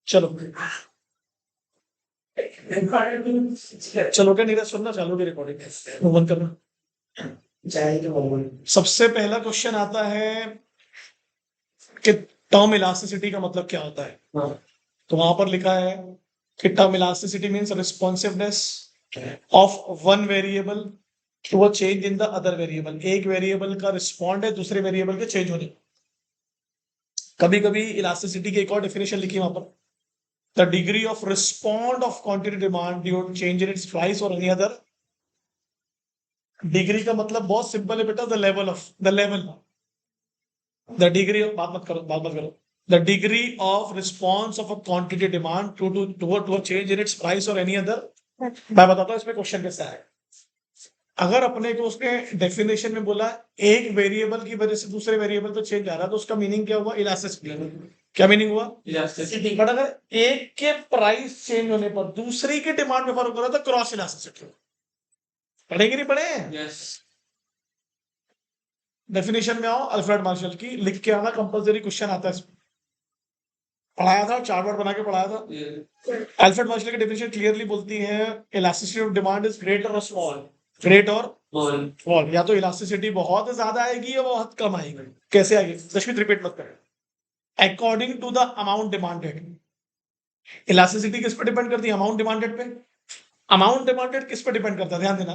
चलो चलो क्या नीरज, सुनना चालू की रिकॉर्डिंग बंद करना। सबसे पहला क्वेश्चन आता है कि टर्म इलास्टिसिटी का मतलब क्या होता है। तो वहां पर लिखा है कि term elasticity means responsiveness of one variable to a change in the other variable. एक वेरिएबल का रिस्पॉन्ड है दूसरे वेरिएबल के चेंज होने। कभी कभी इलास्टिसिटी की एक और डेफिनेशन लिखी वहां पर, the degree of response of quantity demand due to change in its price or any other। Degree का मतलब बहुत सिंपल है बेटा, द डिग्री ऑफ, बात मत करो, the degree of response of a quantity demand to a change in its price और any other. मैं बताता हूँ इसमें क्वेश्चन कैसा है। अगर अपने को उसने डेफिनेशन में बोला एक वेरिएबल की वजह से दूसरे वेरिएबल तो चेंज आ रहा है, तो उसका मीनिंग क्या हुआ? इलास्टिसिटी। क्या मीनिंग हुआ? इलास्टिसिटी। बट अगर एक के प्राइस चेंज होने पर दूसरी की डिमांड में फर्क हो रहा है तो क्रॉस इलास्टिसिटी। पढ़ेंगे नहीं पढ़े? यस। डेफिनेशन में आओ, अल्फ्रेड मार्शल की लिख के आना, कंपलसरी क्वेश्चन आता है इसमें। पढ़ाया था, चार्ट बोर्ड बना के पढ़ाया था। अल्फ्रेड मार्शल की डेफिनेशन क्लियरली बोलती है elasticity of demand is greater और स्मॉल। ग्रेट और स्मॉल, या तो इलास्टिसिटी बहुत ज्यादा आएगी या बहुत कम आएगी। कैसे आएगी? जशमित रिपीट मत करें। According to the amount demanded. Elasticity किस पर डिपेंड करती है? अमाउंट डिमांडेड पे। अमाउंट डिमांडेड किस पर डिपेंड करता है? ध्यान देना,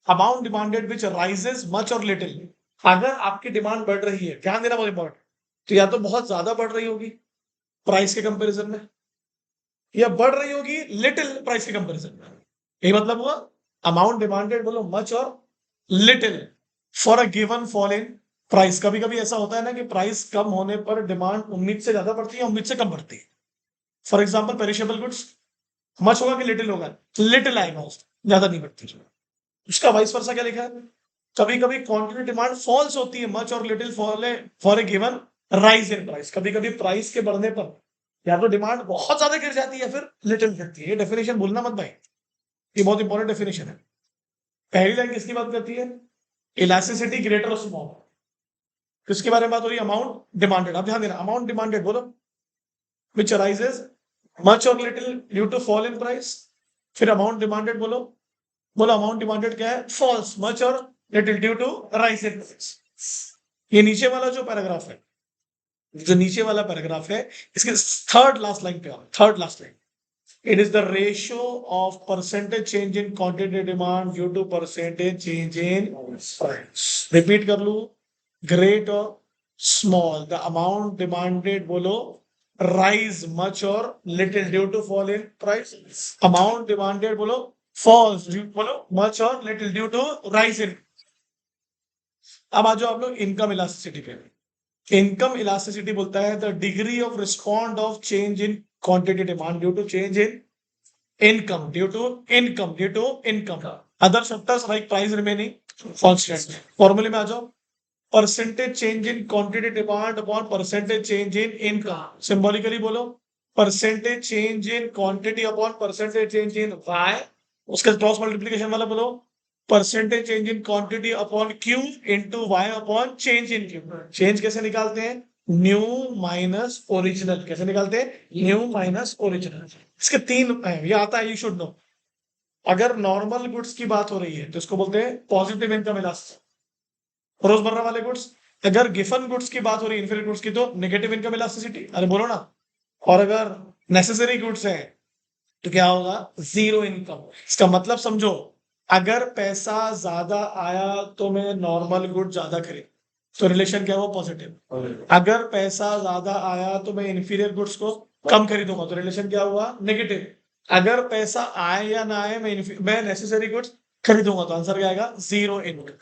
amount demanded which rises much और लिटिल। अगर आपकी डिमांड बढ़ रही है, ध्यान देना बहुत इंपॉर्टेंट, तो या तो बहुत ज्यादा बढ़ रही होगी प्राइस के कंपैरिजन में, या बढ़ रही होगी लिटिल प्राइस के कंपैरिजन में। यही मतलब हुआ अमाउंट डिमांडेड बोलो मच और little for a given fall in price. कभी कभी ऐसा होता है ना कि प्राइस कम होने पर डिमांड उम्मीद से ज्यादा बढ़ती है, उम्मीद से कम बढ़ती है। For example perishable goods, much होगा कि लिटिल होगा? लिटिल आएगा, ज्यादा नहीं बढ़ती। उसका वाइस वर्सा क्या लिखा है? कभी कभी क्वांटिटी डिमांड फॉल्स होती है, मच और लिटिल फॉल है for a given rise in price. कभी कभी प्राइस के बढ़ने पर या तो डिमांड बहुत ज्यादा गिर जाती है या फिर लिटिल गिरती है। ये डेफिनेशन भूलना मत भाई, ये बहुत इंपॉर्टेंट डेफिनेशन है। पहली लाइन किसकी बात करती है? इलास्टिसिटी ग्रेटर और स्मॉल। किसके बारे में बात हो रही है? Amount demanded. अब ध्यान देना, अमाउंट डिमांडेड बोलो विच अराइजेस मच और little due to fall in price. फिर अमाउंट डिमांडेड बोलो, बोलो अमाउंट डिमांडेड क्या है? फॉल्स मच और little due to rise in price. ये नीचे वाला जो पैराग्राफ है, जो नीचे वाला पैराग्राफ है, इसके थर्ड लास्ट लाइन पे आओ, third last line. It is the ratio of percentage change in quantity demand due to percentage change in price. Repeat कर लूं, great or small, the amount demanded बोलो rise much or little due to fall in price. Amount demanded बोलो falls बोलो much or little due to rise in। अब आ जाओ आप लोग income elasticity पे। इनकम इलास्टिसिटी बोलता है the degree of respond of change in quantity demand due to change in income due to income other factors like price remaining constant। फॉर्मूले में आ जाओ, percentage change in quantity demand upon percentage change in income. Symbolically बोलो percentage change in quantity upon percentage change in Y. उसका cross multiplication वाला बोलो percentage change in quantity upon Q into Y upon change in Q. Change कैसे निकालते हैं? New minus original. कैसे निकालते हैं? New minus original. इसके तीन है, ये आता है, यू शुड नो। अगर नॉर्मल गुड्स की बात हो रही है तो इसको बोलते हैं पॉजिटिव इनकम इलास्टिसिटी, रोजमर्रा वाले गुड्स। अगर गिफन गुड्स की बात हो रही है, इन्फिनिट गुड्स की, तो नेगेटिव इनकम इलास्टिसिटी। अरे बोलो ना। और अगर नेसेसरी गुड्स है तो क्या होगा? Zero income. इसका मतलब समझो, अगर पैसा ज्यादा आया तो मैं नॉर्मल गुड ज्यादा खरीद, तो रिलेशन क्या हुआ? पॉजिटिव। अगर पैसा ज्यादा आया तो मैं इंफीरियर गुड्स को कम खरीदूंगा, तो रिलेशन क्या हुआ? नेगेटिव। अगर पैसा आए या ना आए मैं नेसेसरी गुड्स खरीदूंगा, तो आंसर क्या आएगा? Zero income.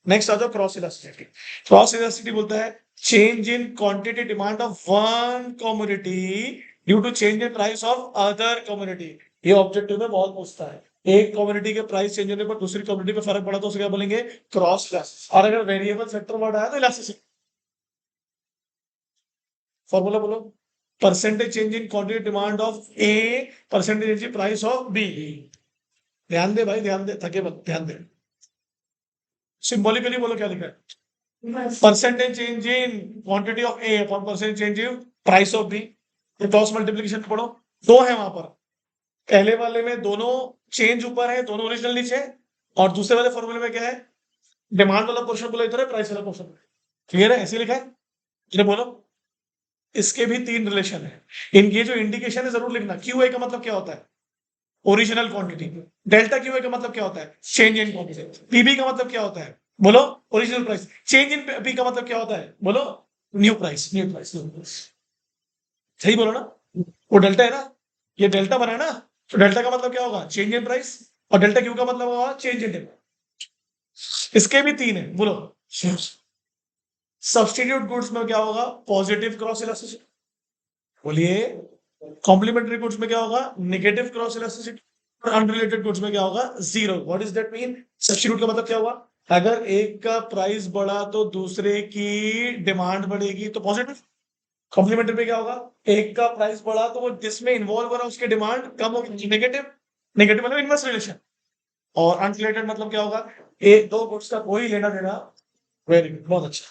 नेक्स्ट आ जाओ क्रॉस इलास्टिसिटी। क्रॉस इलास्टिसिटी बोलता है change in quantity demand of one commodity due to change in price of other commodity. ये ऑब्जेक्टिव में बहुत पूछता है। एक कमोडिटी के प्राइस चेंज होने पर दूसरी कमोडिटी पे फर्क पड़ा तो उसे क्या बोलेंगे? Cross elasticity. और अगर वेरिएबल फैक्टर वर्ड आया तो इलास्टिसिटी। फॉर्मूला बोलो, percentage change in quantity demand of A, percentage change in price of B. ध्यान दे भाई, ध्यान दे, थके मत, ध्यान दे। सिंबॉलिकली बोलो क्या लिखा है? Percentage change in quantity of A upon percentage change in price of B. Cross multiplication पढ़ो, दो है वहां पर, पहले वाले में दोनों चेंज ऊपर है, दोनों ओरिजिनल नीचे है, और दूसरे वाले फॉर्मूले में क्या है, डिमांड वाला पोर्शन बोला इधर है, प्राइस वाला पोर्शन। क्लियर है, ऐसे लिखा है, ये बोलो। इसके भी तीन रिलेशन है, इनके जो इंडिकेशन है जरूर लिखना। क्यू ए का मतलब क्या होता है, original quantity. Delta Q A का मतलब क्या होता है, चेंज इन क्वांटिटी। पीबी का मतलब क्या होता है, बोलो, original price. Change in P का मतलब क्या होता है, बोलो, new price, new price, new price. सही बोलो ना, वो डेल्टा है ना, ये डेल्टा बना है ना, तो डेल्टा का मतलब क्या होगा, चेंज इन प्राइस, और डेल्टा क्यू का मतलब होगा चेंज इन डिमांड। इसके भी तीन है, बोलो। सब्स्टिट्यूट गुड्स में क्या होगा, पॉजिटिव क्रॉस इलास्टिसिटी, बोलिए। कॉम्प्लीमेंट्री गुड्स में क्या होगा, नेगेटिव क्रॉस इलास्टिसिटी, और अनरिलेटेड गुड्स में क्या होगा, zero. What is that mean, substitute का मतलब क्या हुआ, अगर एक का प्राइस बढ़ा तो दूसरे की डिमांड बढ़ेगी तो पॉजिटिव। कॉम्प्लीमेंट्री में क्या होगा, एक का प्राइस बढ़ा तो वो जिसमें इन्वॉल्व हो रहा है उसकी डिमांड कम होगी, नेगेटिव। नेगेटिव मतलब इनवर्स रिलेशन। और अनरिलेटेड मतलब क्या होगा, एक दो गुड्स का कोई लेना देना। वेरी गुड, बहुत अच्छा।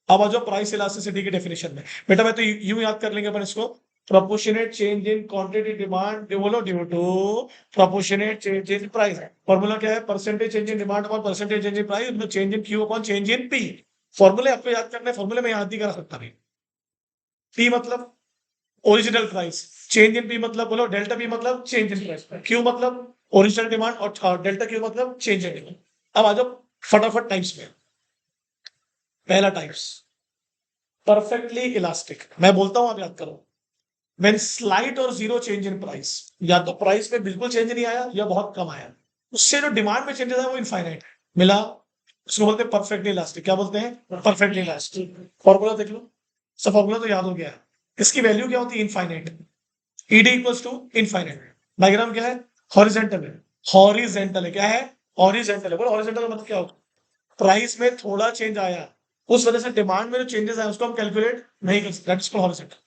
अब आ जाओ प्राइस इलास्टिसिटी की डेफिनेशन में। बेटा मैं तो यूं याद कर लेंगे अपन इसको, proportionate change in quantity demand, बोलो, due to proportionate change in price. Formula क्या है, percentage change in demand upon percentage change in price, मतलब change in Q upon change in P. फॉर्मूले आपको याद करने, फॉर्मूले में याद नहीं करा सकता नहीं। पी मतलब original price, change in P मतलब, बोलो, डेल्टा पी मतलब चेंज इन प्राइस, क्यू मतलब ओरिजिनल डिमांड, और डेल्टा क्यू मतलब चेंज इन डिमांड। अब आ जाओ फटाफट टाइप्स में। पहला टाइप्स, परफेक्टली इलास्टिक। मैं बोलता हूं आप याद करो। व्हेन स्लाइट और जीरो चेंज इन प्राइस, या तो प्राइस में बिल्कुल चेंज नहीं आया या बहुत कम आया, उससे जो डिमांड में चेंजेस आया वो इनफाइनाइट मिला, उसको बोलते हैं परफेक्टली इलास्टिक। क्या बोलते हैं, परफेक्टली इलास्टिक। फॉर्मूला देख लो, सब फॉर्मूला तो याद हो गया है। इसकी वैल्यू क्या होती है, infinite. ED equals to infinite. Diagram क्या है, हॉरिजेंटल है। हॉरिजेंटल है, क्या है, हॉरिजेंटल है। बोलो हॉरिजेंटल मतलब क्या होगा, प्राइस में थोड़ा चेंज आया, उस वजह से डिमांड में जो चेंजेस आए उसको हम कैलकुलेट नहीं कर सकते, दैट्स कॉल्ड हॉरिजॉन्टल।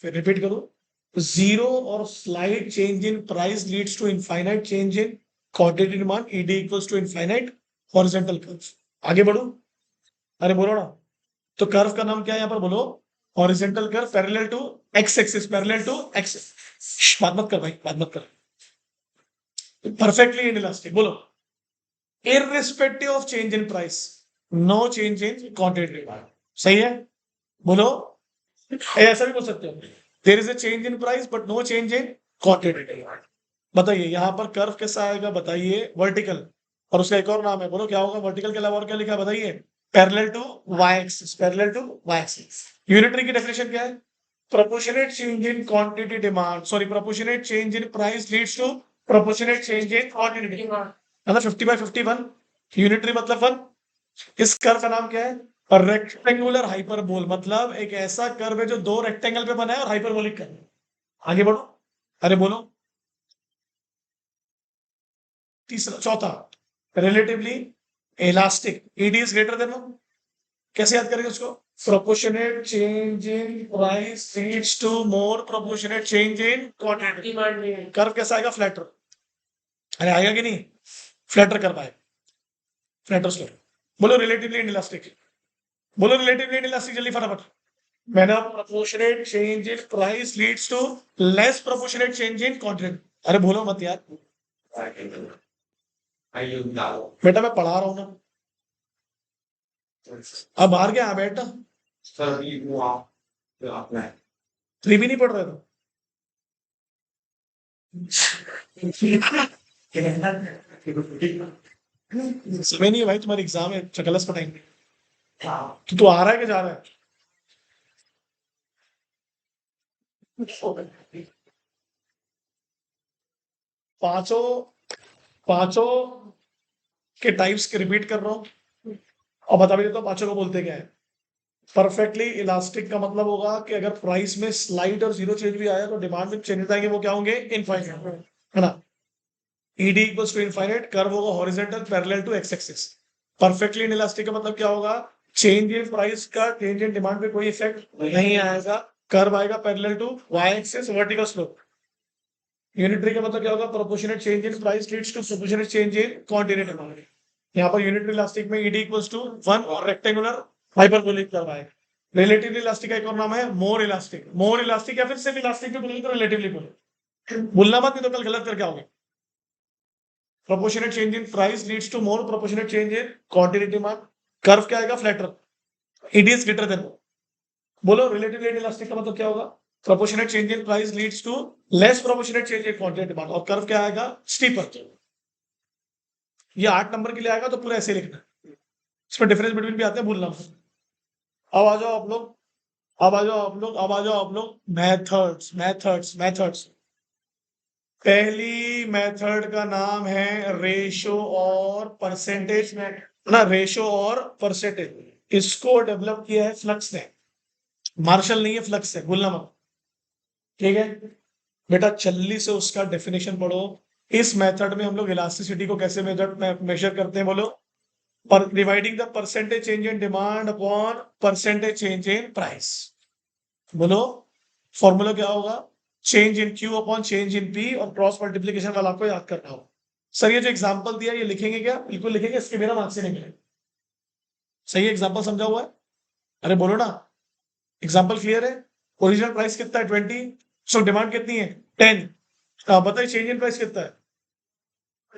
फिर रिपीट करो, जीरो और slide change in price leads to infinite change in quantity demand, ED equals to infinite horizontal curve. आगे बढ़ो, अरे बोलो ना। तो कर्व का नाम क्या है यहाँ पर, बोलो, horizontal curve parallel to x axis, parallel to x. बात मत कर भाई, बात मत कर। परफेक्टली इनइलास्टिक, बोलो, irrespective of change in price, no change in quantity demand. सही है, बोलो। ऐसा भी बोल सकते हो, there is a change in price but no change in quantity. बताइए यहाँ पर कर्व कैसा आएगा, बताइए, वर्टिकल। और उसका एक और नाम है, बोलो क्या होगा, वर्टिकल के अलावा और क्या लिखा है, बताइए, parallel to Y axis, parallel to Y axis. Unitary की डेफिनेशन क्या है, proportionate change in quantity demand, sorry, proportionate change in price leads to proportionate change in quantity demand, मतलब 50/51। यूनिटरी मतलब वन। इस कर्व का नाम क्या है, और रेक्टेंगुलर हाइपरबोल, मतलब एक ऐसा कर्व है जो दो रेक्टेंगल पे बना है और हाइपरबोलिक कर्व। आगे बढ़ो, अरे बोलो। तीसरा, चौथा, relatively elastic, ED is greater than one. कैसे याद करेंगे उसको, proportionate change in price leads to more proportionate change in quantity. Curve कैसा आएगा, फ्लैटर। अरे आएगा कि नहीं, फ्लैटर कर्व आएगा, फ्लैटर स्लोप। बोलो रिलेटिवली इलास्टिक, बोलो रिलेटिवली इलास्टिक, जल्दी फटाफट। मैंने proportionate change in price leads to less proportionate change in quantity. अरे बोलो मत यार, बेटा मैं पढ़ा रहा हूं ना, अब बाहर क्या है बेटा, थ्री भी नहीं पढ़ रहे तो। समय नहीं है भाई, तुम्हारी एग्जाम है, चकलस पटाएंगे। तो तू आ रहा है कि जा रहा है, पांचों, पांचों के टाइप्स के रिपीट कर रहा हूं, और बता भी देता हूँ पांचों को बोलते क्या है। परफेक्टली इलास्टिक का मतलब होगा कि अगर प्राइस में स्लाइड और जीरो चेंज भी आया तो डिमांड में चेंजेस आएंगे, वो क्या होंगे, इनफाइनाइट, है ना। ED equals to infinite, curve होगा horizontal parallel to x axis. Perfectly inelastic का मतलब क्या होगा, चेंज इन प्राइस का चेंज इन डिमांड पे कोई इफेक्ट नहीं आएगा, कर्व आएगा parallel to Y axis, vertical slope. Unitary का मतलब क्या होगा, proportionate change in price leads to proportionate change in quantity demand. यहाँ पर यूनिटरी इलास्टिक में ईडी इक्वल्स टू वन और रेक्टेंगुलर हाइपरबोलिक कर्व आएगा। रिलेटिवली इलास्टिक का एक और नाम है मोर इलास्टिक। मोर इलास्टिक या फिर सिर्फ इलास्टिक भी बोलेंगे तो रिलेटिवली बोले, बोलना मत नहीं तो कल गलत करके आओगे। Proportionate change in price leads to more proportionate change in quantity demand. Curve क्या आएगा? Flatter. It is greater than. बोलो रिलेटिवली इलास्टिक का मतलब क्या होगा? Proportionate change in price leads to less proportionate change in quantity demand. और curve क्या आएगा? स्टीपर। ये 8 नंबर के लिए आएगा तो पूरा ऐसे लिखना है, इसमें डिफरेंस बिटवीन भी आते हैं, भूलना मत। अब आ जाओ आप लोग, अब आ जाओ आप लोग, अब आ जाओ आप लोग मेथड्स मेथड्स मेथड्स। पहली मेथड का नाम है रेशो और परसेंटेज ना, रेशो और परसेंटेज। इसको डेवलप किया है फ्लक्स ने, मार्शल नहीं है, फ्लक्स है, भूलना मत। ठीक है बेटा, जल्दी से उसका डेफिनेशन पढ़ो। इस मेथड में हम लोग इलास्टिसिटी को कैसे मेजर करते हैं बोलो? पर dividing the percentage change in demand upon percentage change in price. बोलो फॉर्मूला क्या होगा? Change in Q upon change in P, और क्रॉस मल्टीप्लीकेशन वाला आपको याद करना हो। सर ये जो एग्जांपल दिया ये लिखेंगे क्या? बिल्कुल लिखेंगे, इसके बिना मार्क्स नहीं मिलेंगे। सही एग्जांपल समझा हुआ है? अरे बोलो ना, एग्जांपल क्लियर है? ओरिजिनल प्राइस कितना है? 20। सो डिमांड कितनी है? 10। बताइए चेंज इन प्राइस कितना है?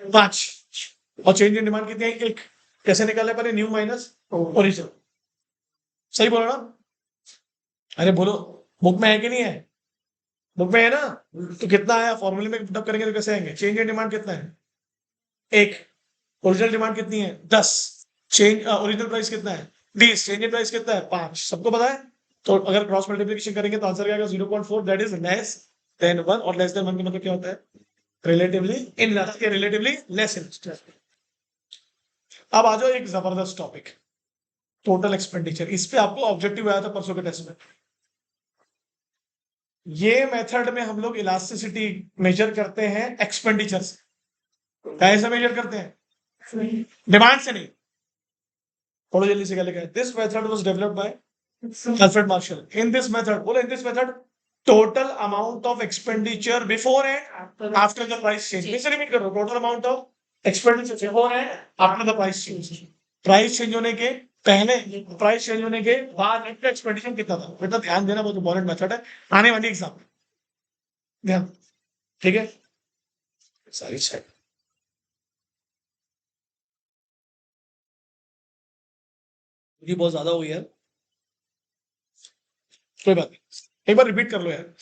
5। और चेंज इन डिमांड कितनी है? 1। कैसे निकाले? पहले न्यू माइनस ओरिजिनल। सही बोला ना? अरे बोलो, बुक में है कि नहीं है? बुक में है ना? तो कितना आया? फॉर्मूले में पुटअप करेंगे तो कैसे आएंगे? चेंज इन डिमांड कितना है? 1। ओरिजिनल डिमांड कितनी है? 10। चेंज ओरिजिनल प्राइस कितना है? 20। चेंज इन प्राइस कितना है? 5। सबको पता है? तो अगर क्रॉस मल्टीप्लिकेशन करेंगे तो आंसर क्या आएगा? 0.4, दैट इज लेस देन 1। और लेस देन 1 का मतलब क्या होता है? Relatively inelastic, relatively less elastic. अब आ जाओ एक जबरदस्त टॉपिक, टोटल एक्सपेंडिचर। इस पे आपको ऑब्जेक्टिव आया था परसों के टेस्ट में। ये मेथड में हम लोग इलास्टिसिटी मेजर करते हैं एक्सपेंडिचर से। कैसे मेजर करते हैं? डिमांड से नहीं। थोड़ा जल्दी से क्या लिखा है? This method was developed by Alfred Marshall. In this method, बोलो in this method, total amount of expenditure before and after the price change. फिर से रिपीट करो, total amount of expenditure before and after the price change. Price change होने के पहले, price change होने के बाद एक्सपेंडिचर कितना था? बेटा ध्यान देना, बहुत इंपॉर्टेंट मेथड है, आने वाली एग्जाम में ध्यान। ठीक है, सारी साइड ये बहुत ज्यादा हो गई यार, कोई बात नहीं, एक बार रिपीट कर लो यार,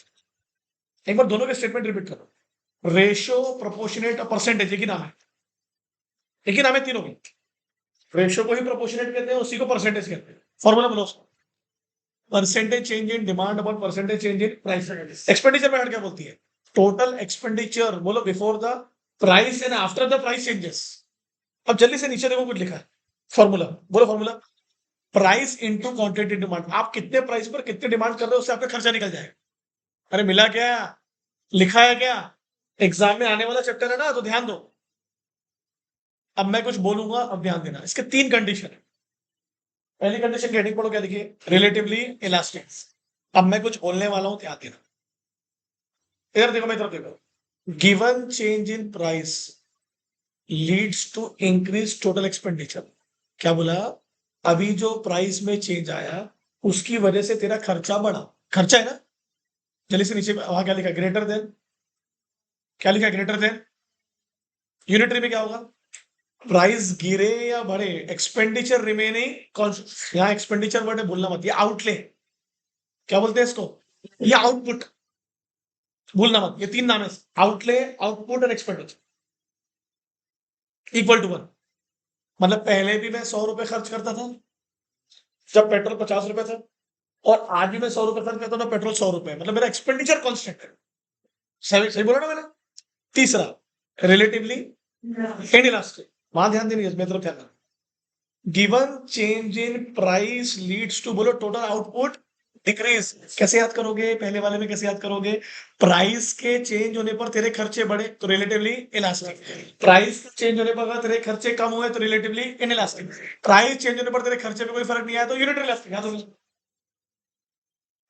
एक बार दोनों के स्टेटमेंट रिपीट करो। रेशो, प्रोपोर्शनेट और परसेंटेज एक ही नाम है, एक ही नाम है तीनों के। रेशो को ही प्रोपोर्शनेट कहते हैं, उसी को परसेंटेज कहते हैं। फॉर्मूला बोलो उसको, percentage change in demand upon percentage change in price. Expenditure method क्या बोलती है? टोटल एक्सपेंडिचर, बोलो before the price and after the price changes. अब जल्दी से नीचे देखो कुछ लिखा है, फॉर्मूला बोलो, formula price into quantity demand. आप कितने प्राइस पर कितने डिमांड कर रहे हो उससे आपका खर्चा निकल जाएगा। अरे मिला क्या? लिखा है क्या? एग्जाम में आने वाला चैप्टर है ना, तो ध्यान दो। अब मैं कुछ बोलूंगा, अब ध्यान देना। इसके 3 कंडीशन है। पहली कंडीशन की हेडिंग पढ़ो, क्या लिखिए? Relatively elastic. अब मैं कुछ बोलने वाला हूं, ध्यान देना। इधर देखो, मैं इधर देखो। Given change in price leads to increase total expenditure. क्या बोला? अभी जो प्राइस में चेंज आया उसकी वजह से तेरा खर्चा बढ़ा। खर्चा है ना? जल्दी से नीचे वहां क्या लिखा? Greater than. क्या लिखा? Greater than. यूनिटरी में क्या होगा? प्राइस गिरे या बढ़े, एक्सपेंडिचर रिमेनिंग। यहाँ एक्सपेंडिचर वर्ड है, भूलना मत। ये आउटले, क्या बोलते हैं इसको? ये आउटपुट, भूलना मत। ये 3 नाम है, आउटले, आउटपुट और एक्सपेंडिचर। Equal to 1। मतलब पहले भी मैं 100 रुपए खर्च करता था जब पेट्रोल 50 रुपए था, और आज भी मैं 100 रुपए खर्च करता हूँ पेट्रोल 100 रुपए, मतलब मेरा एक्सपेंडिचर कॉन्स्टेंट है। सही सही बोला ना मैंने? तीसरा, रिलेटिवली इनइलास्टिक। वहां ध्यान देनी है, मेरी तरफ ध्यान देना। Given change in price leads to, बोलो टोटल आउटपुट डिक्रीज। कैसे याद करोगे? पहले वाले में कैसे याद करोगे? प्राइस के चेंज होने पर तेरे खर्चे बढ़े तो रिलेटिवली इलास्टिक। प्राइस चेंज होने पर तेरे खर्चे कम हुए तो रिलेटिवली इनइलास्टिक। प्राइस चेंज होने पर तेरे खर्चे में कोई फर्क नहीं आया तो यूनिट इलास्टिक। याद होगा?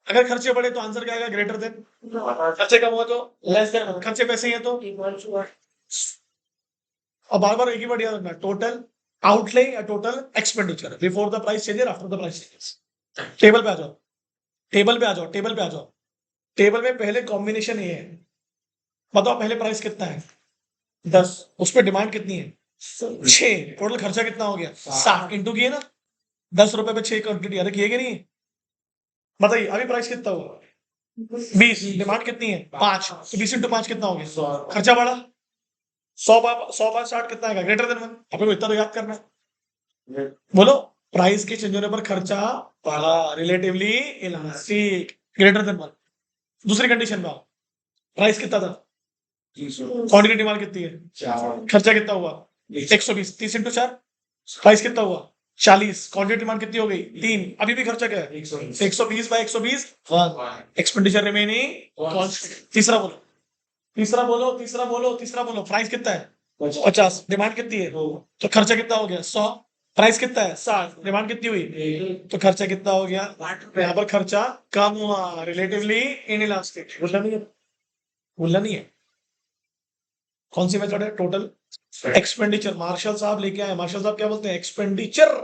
अगर खर्चे बढ़े तो आंसर क्या आएगा? Greater than. खर्चे कम हुए तो लेस देन। खर्चे पैसे ही है तो। और बार बार एक ही वर्ड याद रखना, टोटल आउटले या total expenditure before the price changes, after the price changes. Table पे आ जाओ, टेबल पे आ जाओ, टेबल पे आ जाओ। टेबल में पहले कॉम्बिनेशन ये है, बताओ पहले प्राइस कितना है 10, उस पर डिमांड कितनी है 6, टोटल खर्चा कितना हो गया 60, इंटू किए ना 10 रुपए पे 6 क्वांटिटी, अरे किए कि नहीं? बताइए अभी प्राइस कितना हुआ 20, डिमांड कितनी है 5, तो 20 इंटू 5 कितना हो गया, खर्चा बढ़ा 100 बार 60 कितना आएगा, ग्रेटर देन 1। अभी इतना तो याद करना है, बोलो प्राइस के चेंज होने पर खर्चा बढ़ा, रिलेटिवली इलास्टिक, ग्रेटर देन 1। दूसरी कंडीशन में आओ, प्राइस कितना था, क्वांटिटी डिमांड कितनी है, खर्चा कितना हुआ 120, 30 इंटू 4, प्राइस कितना हुआ 40, क्वांटिटी डिमांड कितनी हो गई 3, अभी भी खर्चा क्या है 120 बाय 120 एक्सपेंडिचर रिमेनिंग। तीसरा बोलो, तीसरा बोलो, तीसरा बोलो, तीसरा बोलो, प्राइस कितना है 50, डिमांड कितनी है तो खर्चा कितना हो गया 100, प्राइस कितना है 60, डिमांड कितनी हुई तो खर्चा कितना हो गया, यहाँ पर खर्चा कम हुआ, रिलेटिवली इनइलास्टिक। भूलना नहीं है, भूलना नहीं है। कौन सी मेथड है, टोटल एक्सपेंडिचर। मार्शल साहब लेके आए, मार्शल साहब क्या बोलते हैं, expenditure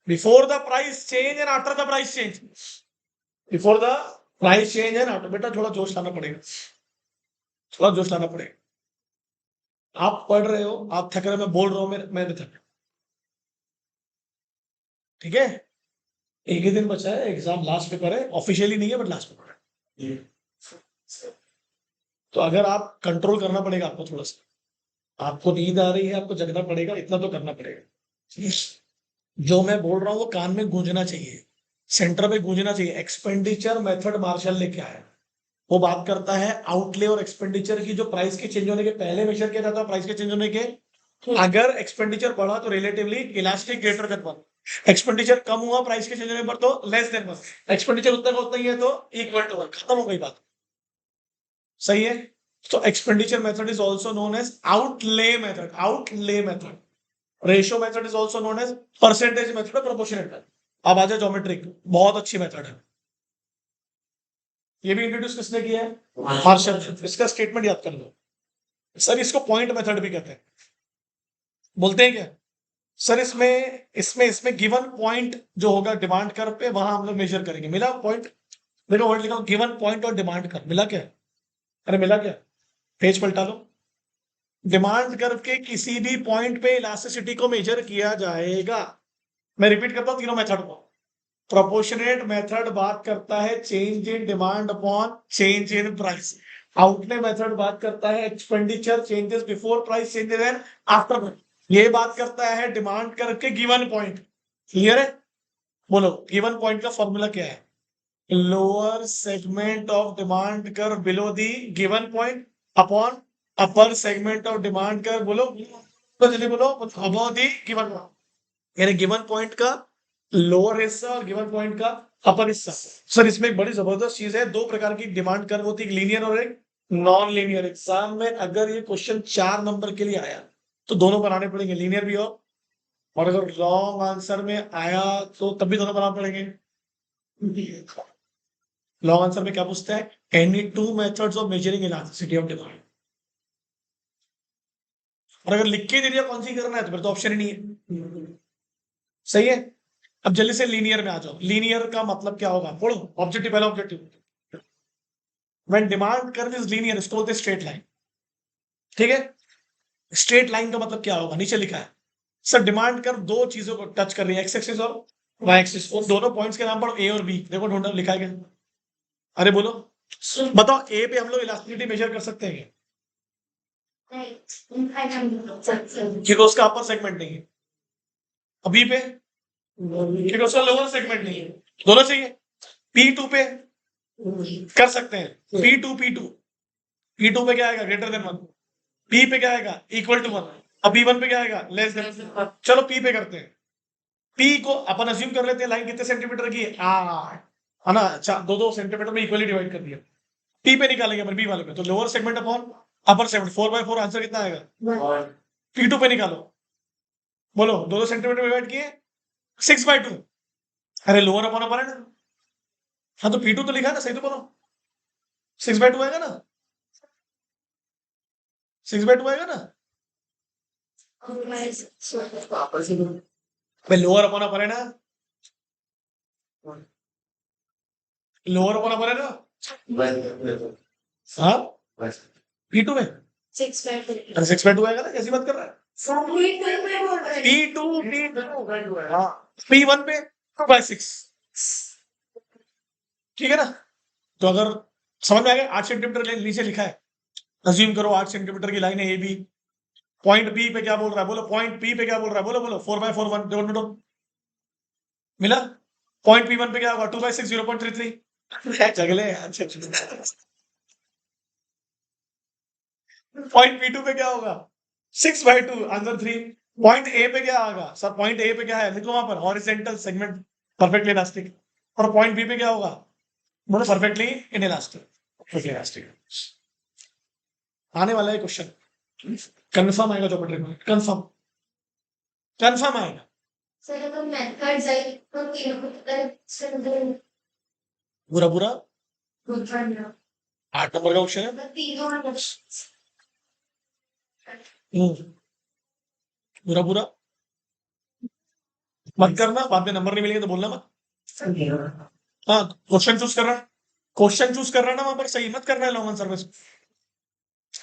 before the price change and after the price change, before the price change and after. बेटा थोड़ा जोश लाना पड़ेगा, थोड़ा जोश लाना पड़ेगा। आप पढ़ रहे हो, आप थक रहे हो, मैं बोल रहा हूं, मैं भी थक, ठीक है। एक ही दिन बचा है, एग्जाम लास्ट पेपर है, ऑफिशियली नहीं है बट लास्ट पेपर है, तो अगर आप कंट्रोल करना पड़ेगा आपको थोड़ा सा, आपको नींद आ रही है, आपको जगना पड़ेगा, इतना तो करना पड़ेगा। जो मैं बोल रहा हूँ वो कान में गूंजना चाहिए, सेंटर पे गूंजना चाहिए। एक्सपेंडिचर मेथड मार्शल ने क्या है, वो बात करता है आउटले और एक्सपेंडिचर की, जो प्राइस के चेंज होने के पहले मेजर किया जाता है, प्राइस के चेंज होने के अगर एक्सपेंडिचर बढ़ा तो relatively elastic, greater than 1। Expenditure कम हुआ प्राइस के चेंज होने पर तो लेस देन 1। एक्सपेंडिचर उतना का उतना ही है तो इक्वल टू 1, खत्म हो गई बात, सही है। तो expenditure method is also known as outlay method, outlay method. Ratio method is also known as percentage method, proportional method. अब आ जाए ज्योमेट्रिक, बहुत अच्छी मेथड है, ये भी इंट्रोड्यूस किसने किया है, मार्शल। इसका स्टेटमेंट याद कर लो सर, इसको पॉइंट मेथड भी कहते हैं, बोलते हैं क्या सर, इसमें इसमें इसमें गिवन पॉइंट जो होगा डिमांड कर्व पे, वहां हम लोग मेजर करेंगे। मिला पॉइंट, देखो वर्ड लिखा गिवन पॉइंट और डिमांड कर्व, मिला क्या, अरे मिला क्या, पेज पलटा लो। डिमांड कर्व के किसी भी पॉइंट पे इलास्टिसिटी को मेजर किया जाएगा। मैं रिपीट करता हूं तीनों मेथड को। प्रोपोर्शनेट मेथड बात करता है change in demand upon change in price. Outlay method बात करता है expenditure changes before price changes and after. ये बात करता है डिमांड करके गिवन पॉइंट। क्लियर है, बोलो गिवन पॉइंट का फॉर्मूला क्या है, लोअर सेगमेंट ऑफ डिमांड कर below the given point upon upper segment of demand कर, बोलो तो जल्दी बोलो, अबव दी गिवन पॉइंट, यानी गिवन पॉइंट का लोअर हिस्सा और गिवन पॉइंट का अपर हिस्सा। सर इसमें एक बड़ी जबरदस्त चीज है, दो प्रकार की डिमांड कर्व होती है, एक लीनियर और एक नॉन लीनियर। एग्जाम में अगर ये क्वेश्चन 4 नंबर के लिए आया तो दोनों बनाने पड़ेंगे, लीनियर भी और अगर लॉन्ग आंसर में आया तो तब भी दोनों बनाने पड़ेंगे। लॉन्ग आंसर में क्या पूछता है, any two methods of measuring elasticity of demand. और अगर लिख के दे दिया कौन सी करना है तो फिर तो ऑप्शन ही नहीं है, सही है। अब जल्दी से लीनियर में आ जाओ। लीनियर का मतलब क्या होगा, पढ़ो ऑब्जेक्टिव, पहला objective. When demand curve is linear, इसको बोलते हैं स्ट्रेट लाइन, ठीक है। स्ट्रेट लाइन का मतलब क्या होगा, नीचे लिखा है सर, डिमांड कर्व दो चीजों को टच कर रही है, एक्स एक्सिस और वाई एक्सिस। उन दोनों पॉइंट्स के नाम पर ए और बी, देखो ढूंढा लिखा है क्या, अरे बोलो बताओ, ए पे हम लोग इलास्टिसिटी मेजर कर सकते हैं क्योंकि उसका अपर सेगमेंट नहीं है, बी पे क्योंकि उसका लोअर सेगमेंट नहीं है, दोनों चाहिए। पी टू पे कर सकते हैं, पी टू पे क्या आएगा, ग्रेटर देन 1। पी पे क्या आएगा, इक्वल टू 1। अब पी वन पे क्या आएगा, लेस देन। चलो पी पे करते हैं, पी को अपन अज्यूम कर लेते हैं लाइन कितने सेंटीमीटर की है 8, है ना, अच्छा 2-2 सेंटीमीटर में इक्वली डिवाइड कर दिया। पी पे निकालेंगे अपन, बी वाले पे, तो lower segment upon upper segment, 4/4 answer कितना आएगा, पी टू पे निकालो, बोलो 2-2 सेंटीमीटर में डिवाइड किए 6/2, अरे लोअर अपॉन अपर है ना, हाँ तो पी टू तो लिखा है ना, सही तो बोलो 6/2 आएगा ना, 6/2 आएगा ना भाई, लोअर अपॉन अपर है ना, लोअर होना पड़ेगा। हाँ P2 में 6/2 आएगा ना, कैसी बात कर रहा है? P2 हाँ P1 पे 2/6 ठीक है ना। तो अगर समझ में आ गया 8 सेंटीमीटर नीचे लिखा है, अज्यूम करो 8 सेंटीमीटर की लाइन है ए बी, पॉइंट बी पे क्या बोल रहा है बोलो, पॉइंट पी पे क्या बोल रहा है बोलो बोलो 4/4 1 डोंट नो मिला। पॉइंट P1 पे क्या होगा 2/6 0.33 जगले पॉइंट P2 पे क्या होगा 6/2 आंसर 3। पॉइंट ए पे क्या आएगा सर, पॉइंट ए पे क्या है लिखो वहां पर हॉरिजेंटल सेगमेंट परफेक्टली इलास्टिक, और पॉइंट बी पे क्या होगा बोलो परफेक्टली इनइलास्टिक, परफेक्टली इलास्टिक। आने वाला है क्वेश्चन, कंफर्म आएगा ज्योमेट्री में, कंफर्म कंफर्म आएगा। सर तो मेथड जाए तो तीनों पूरा पूरा पूरा 8 नंबर का क्वेश्चन है। तीनों पूरा पूरा मत करना, बाद में नंबर नहीं मिलेंगे तो बोलना मत। हाँ क्वेश्चन चूज कर रहा है, क्वेश्चन चूज कर रहा है ना वहां पर, सही मत करना है लॉन्ग आंसर में,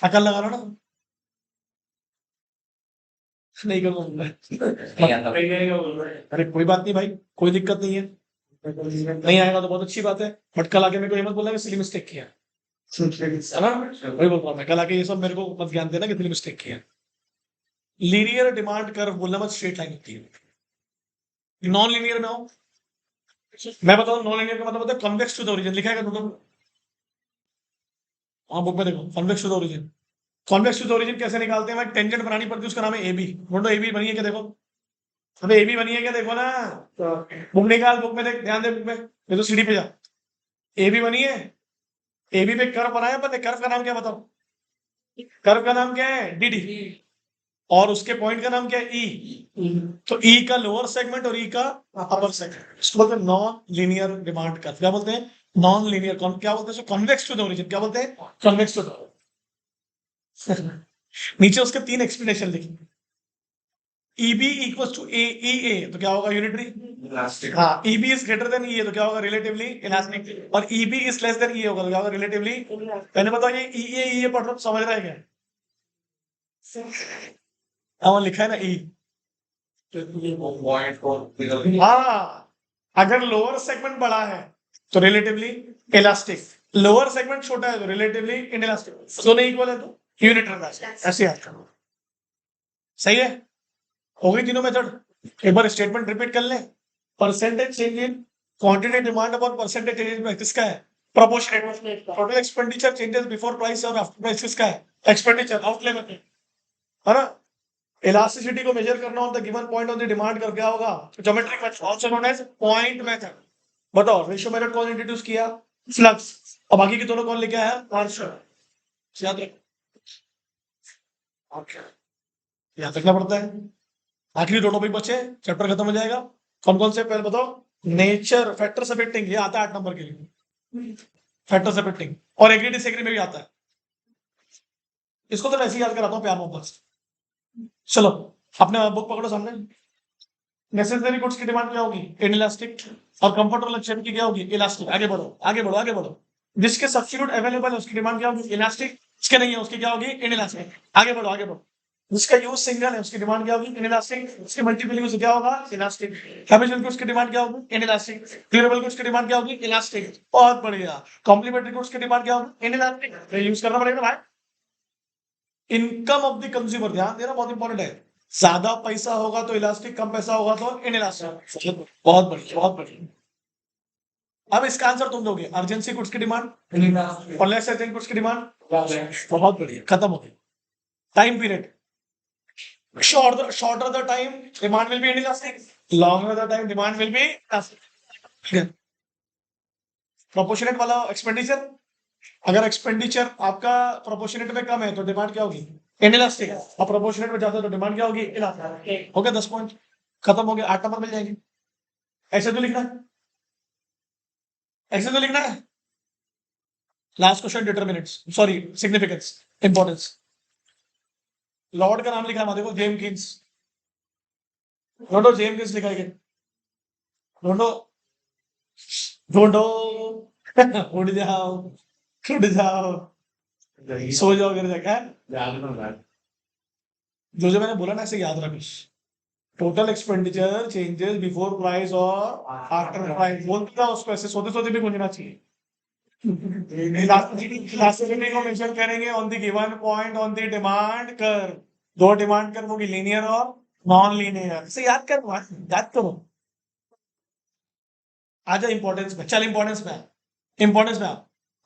अकल लगा रहा ना। नहीं करूंगा अरे कोई बात नहीं भाई, कोई दिक्कत नहीं है, नहीं आएगा तो बहुत अच्छी बात है, बट कल आके मेरे को ये मत बोलना कि सिली मिस्टेक किया है ना, वही बोल रहा हूँ मैं, कल आके ये सब मेरे को मत ज्ञान देना कि सिली मिस्टेक किया। लीनियर डिमांड कर्व बोलना मत, स्ट्रेट लाइन होती है। नॉन लीनियर में आओ, मैं बताऊं नॉन लीनियर का मतलब होता है कन्वेक्स टू द ओरिजिन, लिखा है हाँ बुक में देखो, convex to the origin. Convex to the origin कैसे निकालते हैं भाई, टेंजेंट बनानी पड़ती है, उसका नाम है एबी, ढूंढो एबी बनी है क्या देखो, अबे एबी बनी है क्या देखो ना, बुक निकाल, बुक में देख, ध्यान दे बुक में, ये तो सीढ़ी पे जा, एबी बनी है, एबी पे कर्व बनाया, पता कर्व का नाम क्या बताओ, कर्व का नाम क्या है डीडी, और उसके पॉइंट का नाम क्या है ई, तो ई का लोअर सेगमेंट और ई का अपर सेगमेंट, इसको बोलते हैं नॉन लीनियर डिमांड कर्व, क्या बोलते हैं नॉन लीनियर, क्या बोलते हैं कॉन्वेक्स टू द ओरिजिन, क्या बोलते हैं कॉन्वेक्स टू द नीचे उसके 3 एक्सप्लेनेशन लिखी, EB इक्वल्स टू EA तो क्या होगा यूनिटरी इलास्टिक, हाँ EB is greater then EA तो क्या होगा रिलेटिवली इलास्टिक, और EB is less than EA होगा तो क्या होगा रिलेटिवली। पहले बताओ ये EA पढ़ रहा हूं, समझ रहा है क्या, हाँ लिखा है ना E, हाँ अगर लोअर सेगमेंट बड़ा है तो रिलेटिवली इलास्टिक, लोअर सेगमेंट छोटा है तो रिलेटिवली इनइलास्टिक, दोनों इक्वल है तो यूनिटरी, ऐसे याद करो, सही है। हो गई तीनों मेथड, एक बार स्टेटमेंट रिपीट कर ले, percentage change in quantity demand upon percentage change में किसका है proportionate, total expenditure changes before price और आफ्टर प्राइस किसका है एक्सपेंडिचर आउटले में, है ना। इलास्टिसिटी को मेजर करना on the given point on the demand कर क्या होगा geometric method also known as point method. बताओ रेशियो मेथड कौन इंट्रोड्यूस किया फ्लक्स, और बाकी के दोनों कौन लेके आया मार्शल, याद रखो, याद रखना पड़ता है। आखिरी दो टॉपिक बचे, चैप्टर खत्म हो जाएगा, कौन कौन से पहले बताओ, नेचर फैक्टर्स अफेक्टिंग, ये आता है 8 नंबर के लिए, फैक्टर्स अफेक्टिंग, और एग्री डिसएग्री में भी आता है, इसको तो वैसे ही याद कराता हूँ प्यार मोहब्बत से। चलो अपने बुक पकड़ो सामने, नेसेसरी गुड्स की डिमांड क्या होगी इनइलास्टिक, और कंफर्टेबल लक्ष्य की क्या होगी इलास्टिक, आगे बढ़ो आगे बढ़ो आगे बढ़ो, जिसके सब्स्टिट्यूट अवेलेबल है उसकी डिमांड क्या होगी इलास्टिक, जिसके नहीं है उसकी क्या होगी इनइलास्टिक, आगे बढ़ो आगे बढ़ो, जिसका यूज सिंगल है उसकी डिमांड क्या होगी इनइलास्टिक, उसके मल्टीपल यूज क्या होगा इलास्टिक, हैबिचुअल गुड्स की डिमांड क्या होगी इनइलास्टिक, ड्यूरेबल गुड्स की डिमांड क्या होगी इलास्टिक, बहुत बढ़िया, कॉम्प्लीमेंट्री गुड्स की डिमांड क्या होगी इनइलास्टिक, यूज करना पड़ेगा भाई। इनकम ऑफ द कंज्यूमर, ध्यान देना बहुत इंपॉर्टेंट है, ज्यादा पैसा होगा तो इलास्टिक, कम पैसा होगा तो इनइलास्टिक, बहुत बढ़िया बहुत बढ़िया। अब इसका आंसर तुम दोगे, अर्जेंसी गुड्स की डिमांड और लेस अर्जेंट गुड्स की डिमांड, बहुत बढ़िया खत्म हो गई। Time period, shorter the time demand will be inelastic, longer the time demand will be elastic। Proportionate वाला एक्सपेंडिचर, अगर एक्सपेंडिचर आपका प्रोपोर्शनेट में कम है तो डिमांड क्या होगी इनइलास्टिक, और प्रोपोर्शनेट में ज्यादा तो डिमांड क्या होगी इलास्टिक। हो गया 10 पॉइंट, खत्म हो गया, 8 नंबर मिल जाएंगे। ऐसे तो लिखना है, ऐसे तो लिखना है। Last question determinants, sorry significance importance, Lord का नाम लिखा है देखो जेम किन्स, जेम किन्स लिखा है, ढूंढो ढूंढो, उठ जाओ, उठ जाओ, सो जाओ गिर जाएगा। जो जो मैंने बोला ना ऐसे याद रखो। Total expenditure changes before price और आफ्टर प्राइस, बोलते था उसको ऐसे सोते सोते भी गुंजना चाहिए। इलास्टिसिटी को मेजर करेंगे on the given point on the demand curve. दो डिमांड कर्व होगी, लीनियर और नॉन लीनियर। इसे याद करो, याद करो। आ जाओ इंपॉर्टेंस में, चल इंपॉर्टेंस में, इंपॉर्टेंस में।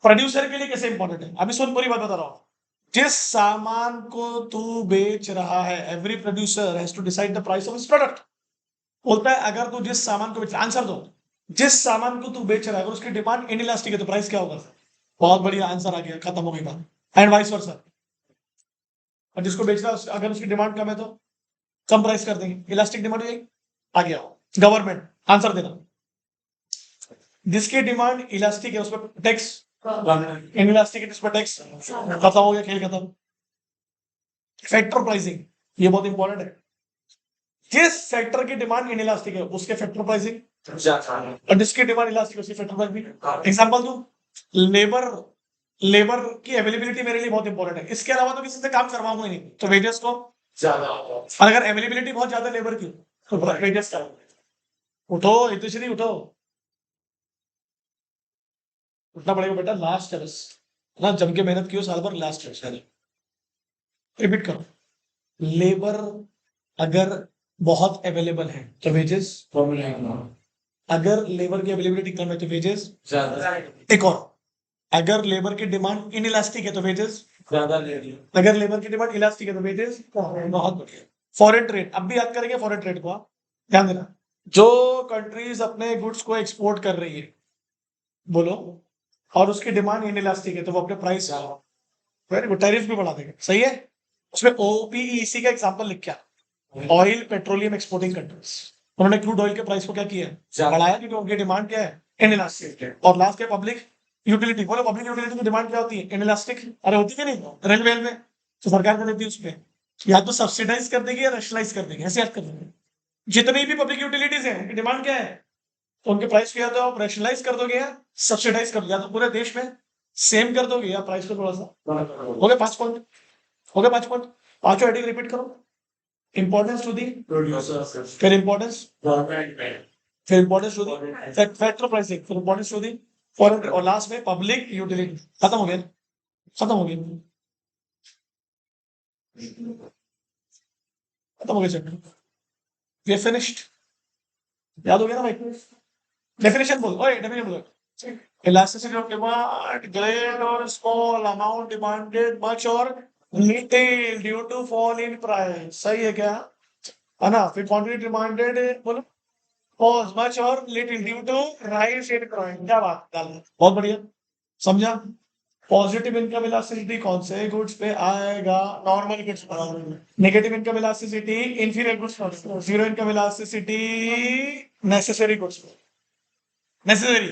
प्रोड्यूसर के लिए कैसे इंपॉर्टेंट है, अभी सुन, पूरी बात बता रहा हूं। जिस सामान को तू बेच रहा है, every producer has to decide the price of his product. बोलता है अगर तू जिस सामान को बेच, आंसर दो, जिस सामान को तू बेच रहा है अगर उसकी डिमांड इनइलास्टिक है तो प्राइस क्या होगा? बहुत बढ़िया आंसर आ गया, खत्म हो गई बात। एंड वाइस वर्सा, और जिसको बेच रहा है अगर उसकी डिमांड कम है तो कम प्राइस कर देंगे, इलास्टिक डिमांड हो जाएगी। आ गया गवर्नमेंट, आंसर देना। जिसकी डिमांड इलास्टिक है उस पर टैक्स, इनइलास्टिक है उस पर टैक्स, खत्म हो गया, खेल खत्म। फैक्टर प्राइसिंग, ये बहुत इंपॉर्टेंट है। जिस सेक्टर की डिमांड इनइलास्टिक है उसके फैक्टर प्राइसिंग, और जिसकी डिमांड इलास्टिक है उसकी फैक्टर प्राइसिंग। एग्जांपल दूं, लेबर, लेबर की अवेलेबिलिटी मेरे लिए बहुत इंपॉर्टेंट है, इसके अलावा तो किसी से काम करवाऊंगा ही नहीं, तो वेजेस को ज्यादा। और अगर अवेलेबिलिटी बहुत ज्यादा लेबर की तो वेजेस का। उठो इतनी उठो, उठना पड़ेगा बेटा, लास्ट है बस ना, जम के मेहनत कियो साल भर, लास्ट है। रिपीट करो, लेबर अगर बहुत अवेलेबल है तो वेजेस, अगर लेबर की अवेलेबिलिटी कम है तो वेजेस ज्यादा। एक और, अगर लेबर की डिमांड इनइलास्टिक है तो वेजेस ज्यादा ले रही है, अगर लेबर की डिमांड इलास्टिक है तो वेजेस बहुत बढ़िया। फॉरेन ट्रेड, अब भी याद करेंगे फॉरेन ट्रेड को, ध्यान देना। जो कंट्रीज अपने गुड्स को एक्सपोर्ट कर रही है, बोलो, और उसकी डिमांड इनइलास्टिक है तो वो अपने प्राइस, वेरी गुड, टैरिफ भी बढ़ा देंगे, सही है। उसमें ओपीईसी का एग्जांपल लिख के, ऑयल पेट्रोलियम एक्सपोर्टिंग कंट्रीज, उन्होंने क्रूड ऑयल के प्राइस को क्या किया है, बढ़ाया, क्योंकि उनकी डिमांड क्या है, इनइलास्टिक। और लास्ट है पब्लिक यूटिलिटी, बोलो पब्लिक यूटिलिटी की डिमांड क्या होती है, इनइलास्टिक। अरे होती है नहीं, रेलवे में तो सरकार कर देती है उसपे, या तो सब्सिडाइज कर देगी या रैशनलाइज कर देगी, ऐसे याद कर देंगे। जितनी भी पब्लिक यूटिलिटीज है उनकी डिमांड क्या है, तो उनके प्राइस को या तो आप रैशनलाइज कर दोगे या सब्सिडाइज कर दोगे, या तो पूरे देश में सेम कर दोगे या प्राइस को थोड़ा सा। हो गए 5 पॉइंट, हो गए 5 पॉइंट। पांचों हेडिंग रिपीट करो। इंपॉर्टेंस टू दी प्रोड्यूसर, फिर इंपॉर्टेंस, फिर importance to the factor pricing, फिर इंपॉर्टेंस टू दी फॉरेन, और लास्ट में पब्लिक यूटिलिटी। खत्म हो गया, खत्म हो गया, खत्म हो गया चैप्टर, वी फिनिश्ड। याद हो गया ना भाई? डेफिनेशन बोल, ओए डेफिनेशन बोल। इलास्टिसिटी ऑफ डिमांड, ग्रेट और स्मॉल अमाउंट डिमांडेड मच और little due to fall in price, सही है क्या? है ना? फिर क्वांटिटी डिमांडेड, बोलो, was much or little due to rise in crime, क्या बात डाल, बहुत बढ़िया, समझा। पॉजिटिव इनकम इलास्टिसिटी कौन से गुड्स पे आएगा, नॉर्मल गुड्स पर। Negative income elasticity inferior goods पर। Zero income elasticity necessary goods पर, necessary.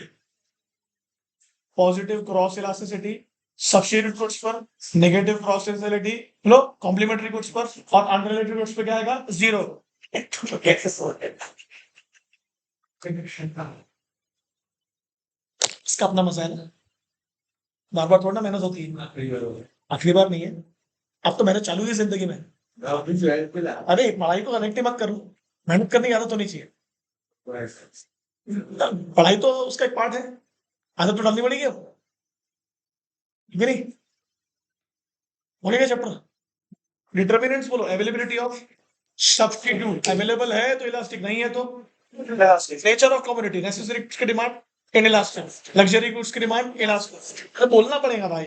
Positive cross elasticity substitute goods पर, negative cross elasticity low complementary goods पर, और अनरिलेटेड गुड्स पे क्या आएगा, जीरो। इसका अपना मजा है ना, बार बार थोड़ा ना मेहनत होती है, आखिरी बार नहीं है, अब तो मेहनत चालू है जिंदगी में। अरे पढ़ाई को कनेक्ट मत करो, मेहनत करने की आदत होनी चाहिए, पढ़ाई तो उसका एक पार्ट है, आदत तो डालनी पड़ेगी अब, ठीक है नहीं? बोलेगा चैप्टर, डिटर्मिनेंट्स बोलो, अवेलेबिलिटी ऑफ सब्स्टिट्यूट, अवेलेबल है तो इलास्टिक, नहीं है तो नेचर ऑफ कम्युनिटी, नेसेसरी की डिमांड इनइलास्टिक, लग्जरी गुड्स की डिमांड इलास्टिक। अरे बोलना पड़ेगा भाई।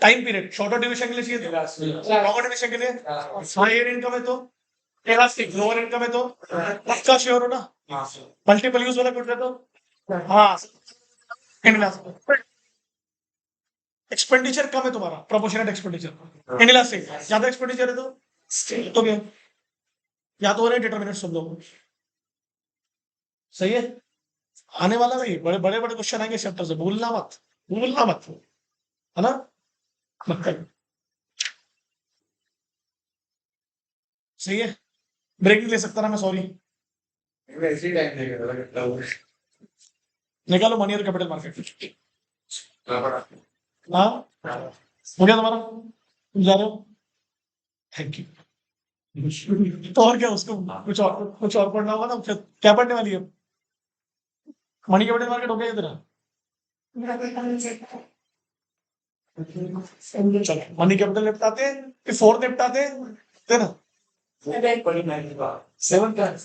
टाइम पीरियड, शॉर्टर ड्यूरेशन के लिए चाहिए तो लॉन्गर ड्यूरेशन के लिए, हायर इनकम है तो इलास्टिक, लोअर इनकम है तो पक्का श्योर हो ना, मल्टीपल यूज वाला गुड है तो हाँ इनइलास्टिक। एक्सपेंडिचर कम है तुम्हारा, प्रोपोर्शनेट एक्सपेंडिचर इनइलास्टिक, ज्यादा एक्सपेंडिचर है तो क्या, या तो हो रहे डिटर्मिनेंट सब लोग, सही है। आने वाला भाई बड़े बड़े बड़े क्वेश्चन आएंगे चैप्टर से, भूलना मत, भूलना मत, है ना? मत, सही है। ब्रेक नहीं ले सकता ना मैं, सॉरी। निकालो मनी और कैपिटल मार्केट। हाँ हो गया तुम्हारा, तुम जा रहे हो, थैंक यू। तो और क्या, उसको कुछ और पढ़ना होगा ना, फिर क्या पढ़ने वाली है? मनी कैपिटल मार्केट हो गया तेरा? चलो मनी कैपिटल निपटाते हैं, फिर फोर्थ निपटाते हैं, है ना? सेवन क्या है?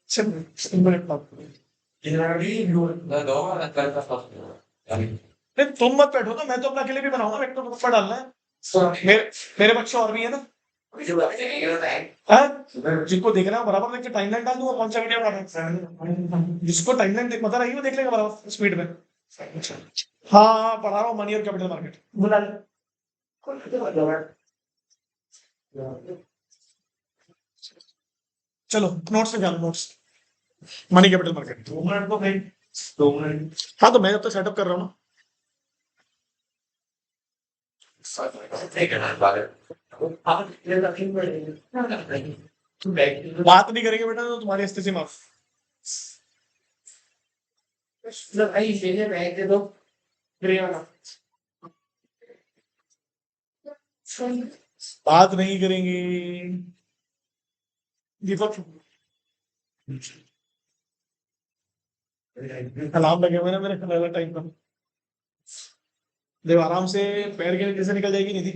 सेवन निपटाते हैं। नहीं तुम मत बैठो ना, मैं तो अपना अकेले भी बनाऊंगा, एक तो ऊपर डालना है। मेरे बच्चे और भी है ना। हाँ? जिनको देखना है बराबर देख के टाइमलाइन डाल दूंगा, कौन सा वीडियो बना, जिसको टाइमलाइन देख पता रहेगी वो देख लेगा बराबर स्पीड में। हाँ पढ़ा रहा हूँ मनी और कैपिटल मार्केट, बुला ले। चलो नोट्स निकालो, notes money capital market. 2 minute तो भाई, 2 मिनट। हाँ तो मैं जब तक सेटअप कर रहा हूँ ना। बात नहीं करेंगे बेटा तो तुम्हारी स्थिति माफ। बात नहीं करेंगे दीपक, अलार्म लगे हुए ना मेरे खाने वाला टाइम का। देव आराम से पैर के नीचे से निकल जाएगी निधि।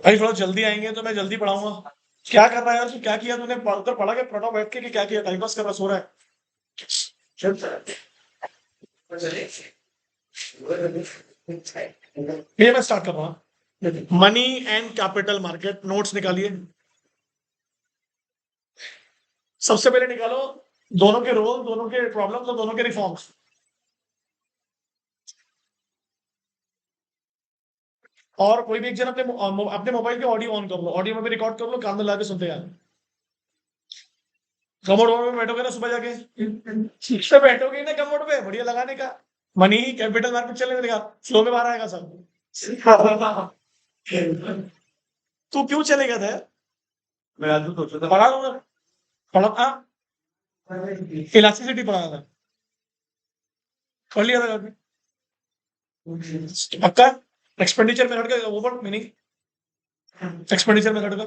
भाई थोड़ा जल्दी आएंगे तो मैं जल्दी पढ़ाऊंगा। क्या कर रहा है यार तू, क्या किया तूने, उधर पढ़ा के पढ़ा बैठ के कि क्या किया, टाइम पास कर रहा, सो रहा है? ये मैं स्टार्ट कर रहा हूँ। Money and capital market, notes निकालिए। सबसे पहले निकालो दोनों के रोल, दोनों के प्रॉब्लम्स और दोनों के रिफॉर्म्स। और कोई भी एक जन अपने मोबाइल के ऑडियो ऑन कर लो, ऑडियो में भी रिकॉर्ड कर लो, कान में लगा के सुनते यार। कमोड में बैठोगे ना सुबह जाके, सीट पे बैठोगे ना कमोड पे, बढ़िया लगाने का। मनी कैपिटल मार्केट चलने देगा, फ्लो में बाहर आएगा सब। तू क्यों चलेगा था? मैं आज तो सोचा था पढ़ा दूंगा, पढ़ा था, इलास्टिसिटी पढ़ा था, पढ़ लिया था जाके। पक्का एक्सपेंडिचर मेथड का वो पढ़, मीनिंग एक्सपेंडिचर मेथड का।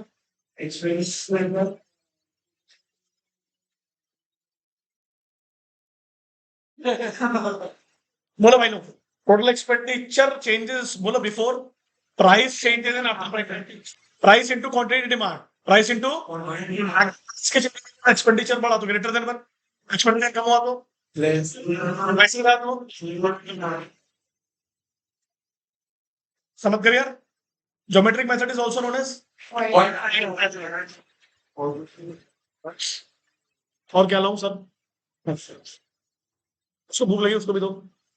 बोलो भाई लोग, टोटल एक्सपेंडिचर चेंजेस, बोलो before price changes and after price, price into quantity demand, price into expenditure बढ़ा तो ग्रेटर देन 1, एक्सपेंडिचर कम हुआ तो वैसे ही बात हो। समझ गए यार? Geometric method is also known as. और क्या लाऊं सर? उसको भूख लगी उसको भी दो।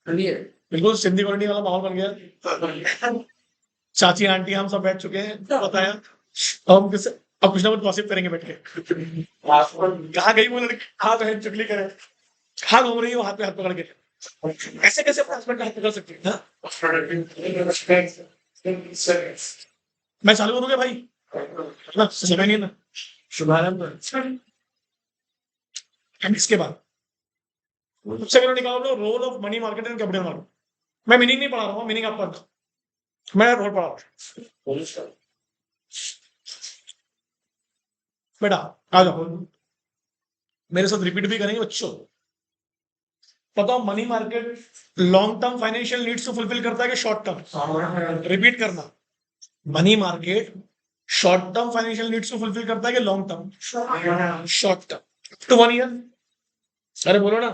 बिल्कुल सिंधी कॉलोनी वाला माहौल बन गया। चाची आंटी हम सब बैठ चुके हैं, बताया अब किस, अब कुछ ना कुछ गॉसिप करेंगे बैठ के। कहाँ गई वो लड़की, हाँ बहन चुगली करे, कहाँ घूम रही हो हाथ पे हाथ पकड़ के, ऐसे कैसे अपने हस्बैंड का हाथ पकड़ सकती है? मैं चालू करूंगा भाई ना, समय नहीं है ना शुभारंभ। इसके बाद सबसे पहले निकालो role of money market and capital market. मैं मीनिंग नहीं पढ़ा रहा हूँ, मीनिंग आप पढ़, मैं रोल पढ़ा रहा हूँ। बेटा आ जाओ, मेरे साथ रिपीट भी करेंगे बच्चों। बताओ money market long term financial needs को फुलफिल करता है कि शॉर्ट टर्म? रिपीट करना, money market short term financial needs को फुलफिल करता है कि लॉन्ग टर्म? शॉर्ट टर्म तो 1 ईयर। अरे बोलो ना,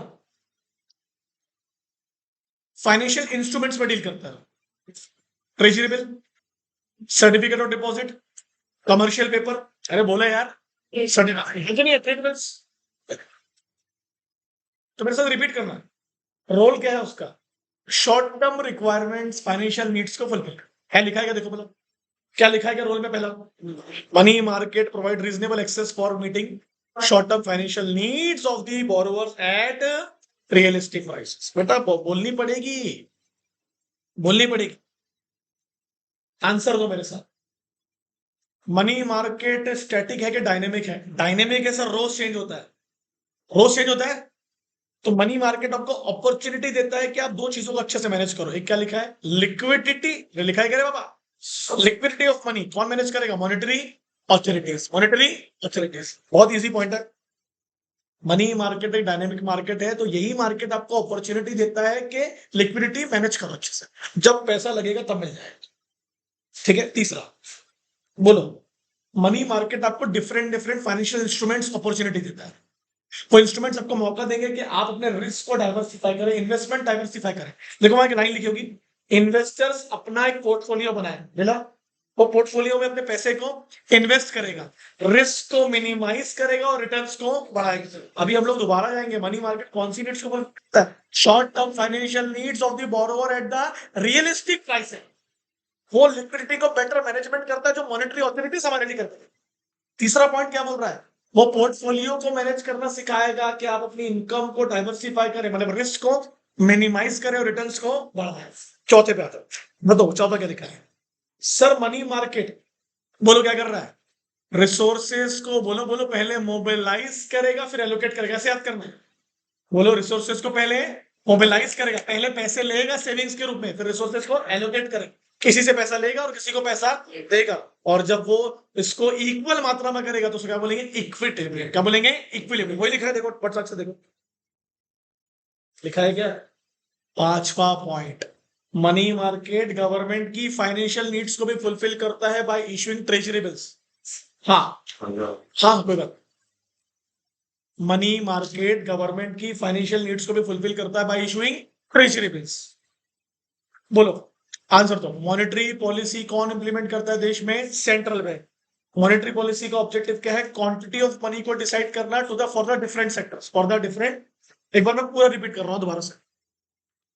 फाइनेंशियल इंस्ट्रूमेंट्स में डील करता है, treasury bill, certificate of deposit, commercial paper. अरे बोले यार, सर्टिफिकेट, तो मेरे साथ रिपीट करना। रोल क्या है उसका? Short term requirements financial needs को फुलफिल है, लिखा है क्या? देखो बोलो क्या लिखा है क्या रोल में? पहला, money market provide reasonable access for meeting short term financial needs of the borrowers at realistic prices. बेटा बोलनी पड़ेगी, बोलनी पड़ेगी। आंसर दो मेरे साथ। मनी मार्केट स्टैटिक है कि डायनेमिक है? डायनेमिक है सर, रोज चेंज होता है। रोज चेंज होता है। तो मनी मार्केट आपको अपॉर्चुनिटी देता है कि आप दो चीजों को अच्छे से मैनेज करो। एक क्या लिखा है? लिक्विडिटी। लिखा है क्या रे बाबा? लिक्विडिटी ऑफ मनी कौन मैनेज करेगा? Monetary authorities. मॉनेटरी ऑथोरिटीज, बहुत इजी पॉइंट है। मनी मार्केट एक डायनेमिक मार्केट है, तो यही मार्केट आपको अपॉर्चुनिटी देता है कि लिक्विडिटी मैनेज करो अच्छे से, जब पैसा लगेगा तब मिल जाएगा। ठीक है। तीसरा बोलो, मनी मार्केट आपको different different financial instruments opportunity देता है। वो इंस्ट्रूमेंट्स आपको मौका देंगे कि आप अपने रिस्क को डाइवर्सिफाई करें, इन्वेस्टमेंट डाइवर्सिफाई करें। देखो वहां एक लाइन लिखी होगी, इन्वेस्टर्स अपना एक पोर्टफोलियो बनाए, मिला? वो पोर्टफोलियो में अपने पैसे को इन्वेस्ट करेगा, रिस्क को मिनिमाइज करेगा और रिटर्न्स को बढ़ाएगा। अभी हम लोग दोबारा जाएंगे, मनी मार्केट कौन सी नीड्स को फुलफिल करता है? Short term financial needs of the borrower at the realistic price. वो लिक्विडिटी को बेटर मैनेजमेंट करता है, जो मॉनेटरी ऑथोरिटीज हमारे लिए करती है। तीसरा पॉइंट क्या बोल रहा है? वो पोर्टफोलियो को मैनेज करना सिखाएगा कि आप अपनी इनकम को डाइवर्सिफाई करें, मतलब रिस्क को मिनिमाइज करें और रिटर्न्स को बढ़ाएं। चौथे पे आता है, बताओ चौथा क्या लिखा है? सर मनी मार्केट बोलो क्या कर रहा है? रिसोर्सेस को बोलो बोलो पहले मोबिलाइज करेगा फिर एलोकेट करेगा। ऐसे याद करना है। बोलो, रिसोर्सेस को पहले मोबिलाइज करेगा, पहले पैसे लेगा सेविंग्स के रूप में, फिर रिसोर्सेस को एलोकेट करेगा, किसी से पैसा लेगा और किसी को पैसा देगा। और जब वो इसको इक्वल मात्रा में करेगा तो उसको क्या बोलेंगे? इक्विटेबल। क्या बोलेंगे? इक्विलिब्रियम। वही लिखा है, देखो व्हाट्सएप से देखो, लिखा है क्या? पांचवा पॉइंट, मनी मार्केट गवर्नमेंट की फाइनेंशियल नीड्स को भी फुलफिल करता है बाय इशूइंग ट्रेजरी बिल्स। हाँ हाँ, कोई बात। मनी मार्केट गवर्नमेंट की फाइनेंशियल नीड्स को भी फुलफिल करता है बाय इशूइंग ट्रेजरी बिल्स। बोलो आंसर दो। मॉनेटरी पॉलिसी कौन इंप्लीमेंट करता है देश में? Central bank. मॉनेटरी पॉलिसी का ऑब्जेक्टिव क्या है? क्वांटिटी ऑफ मनी को डिसाइड करना to the for the different sectors, for the different. एक बार मैं पूरा रिपीट कर रहा हूं दोबारा से।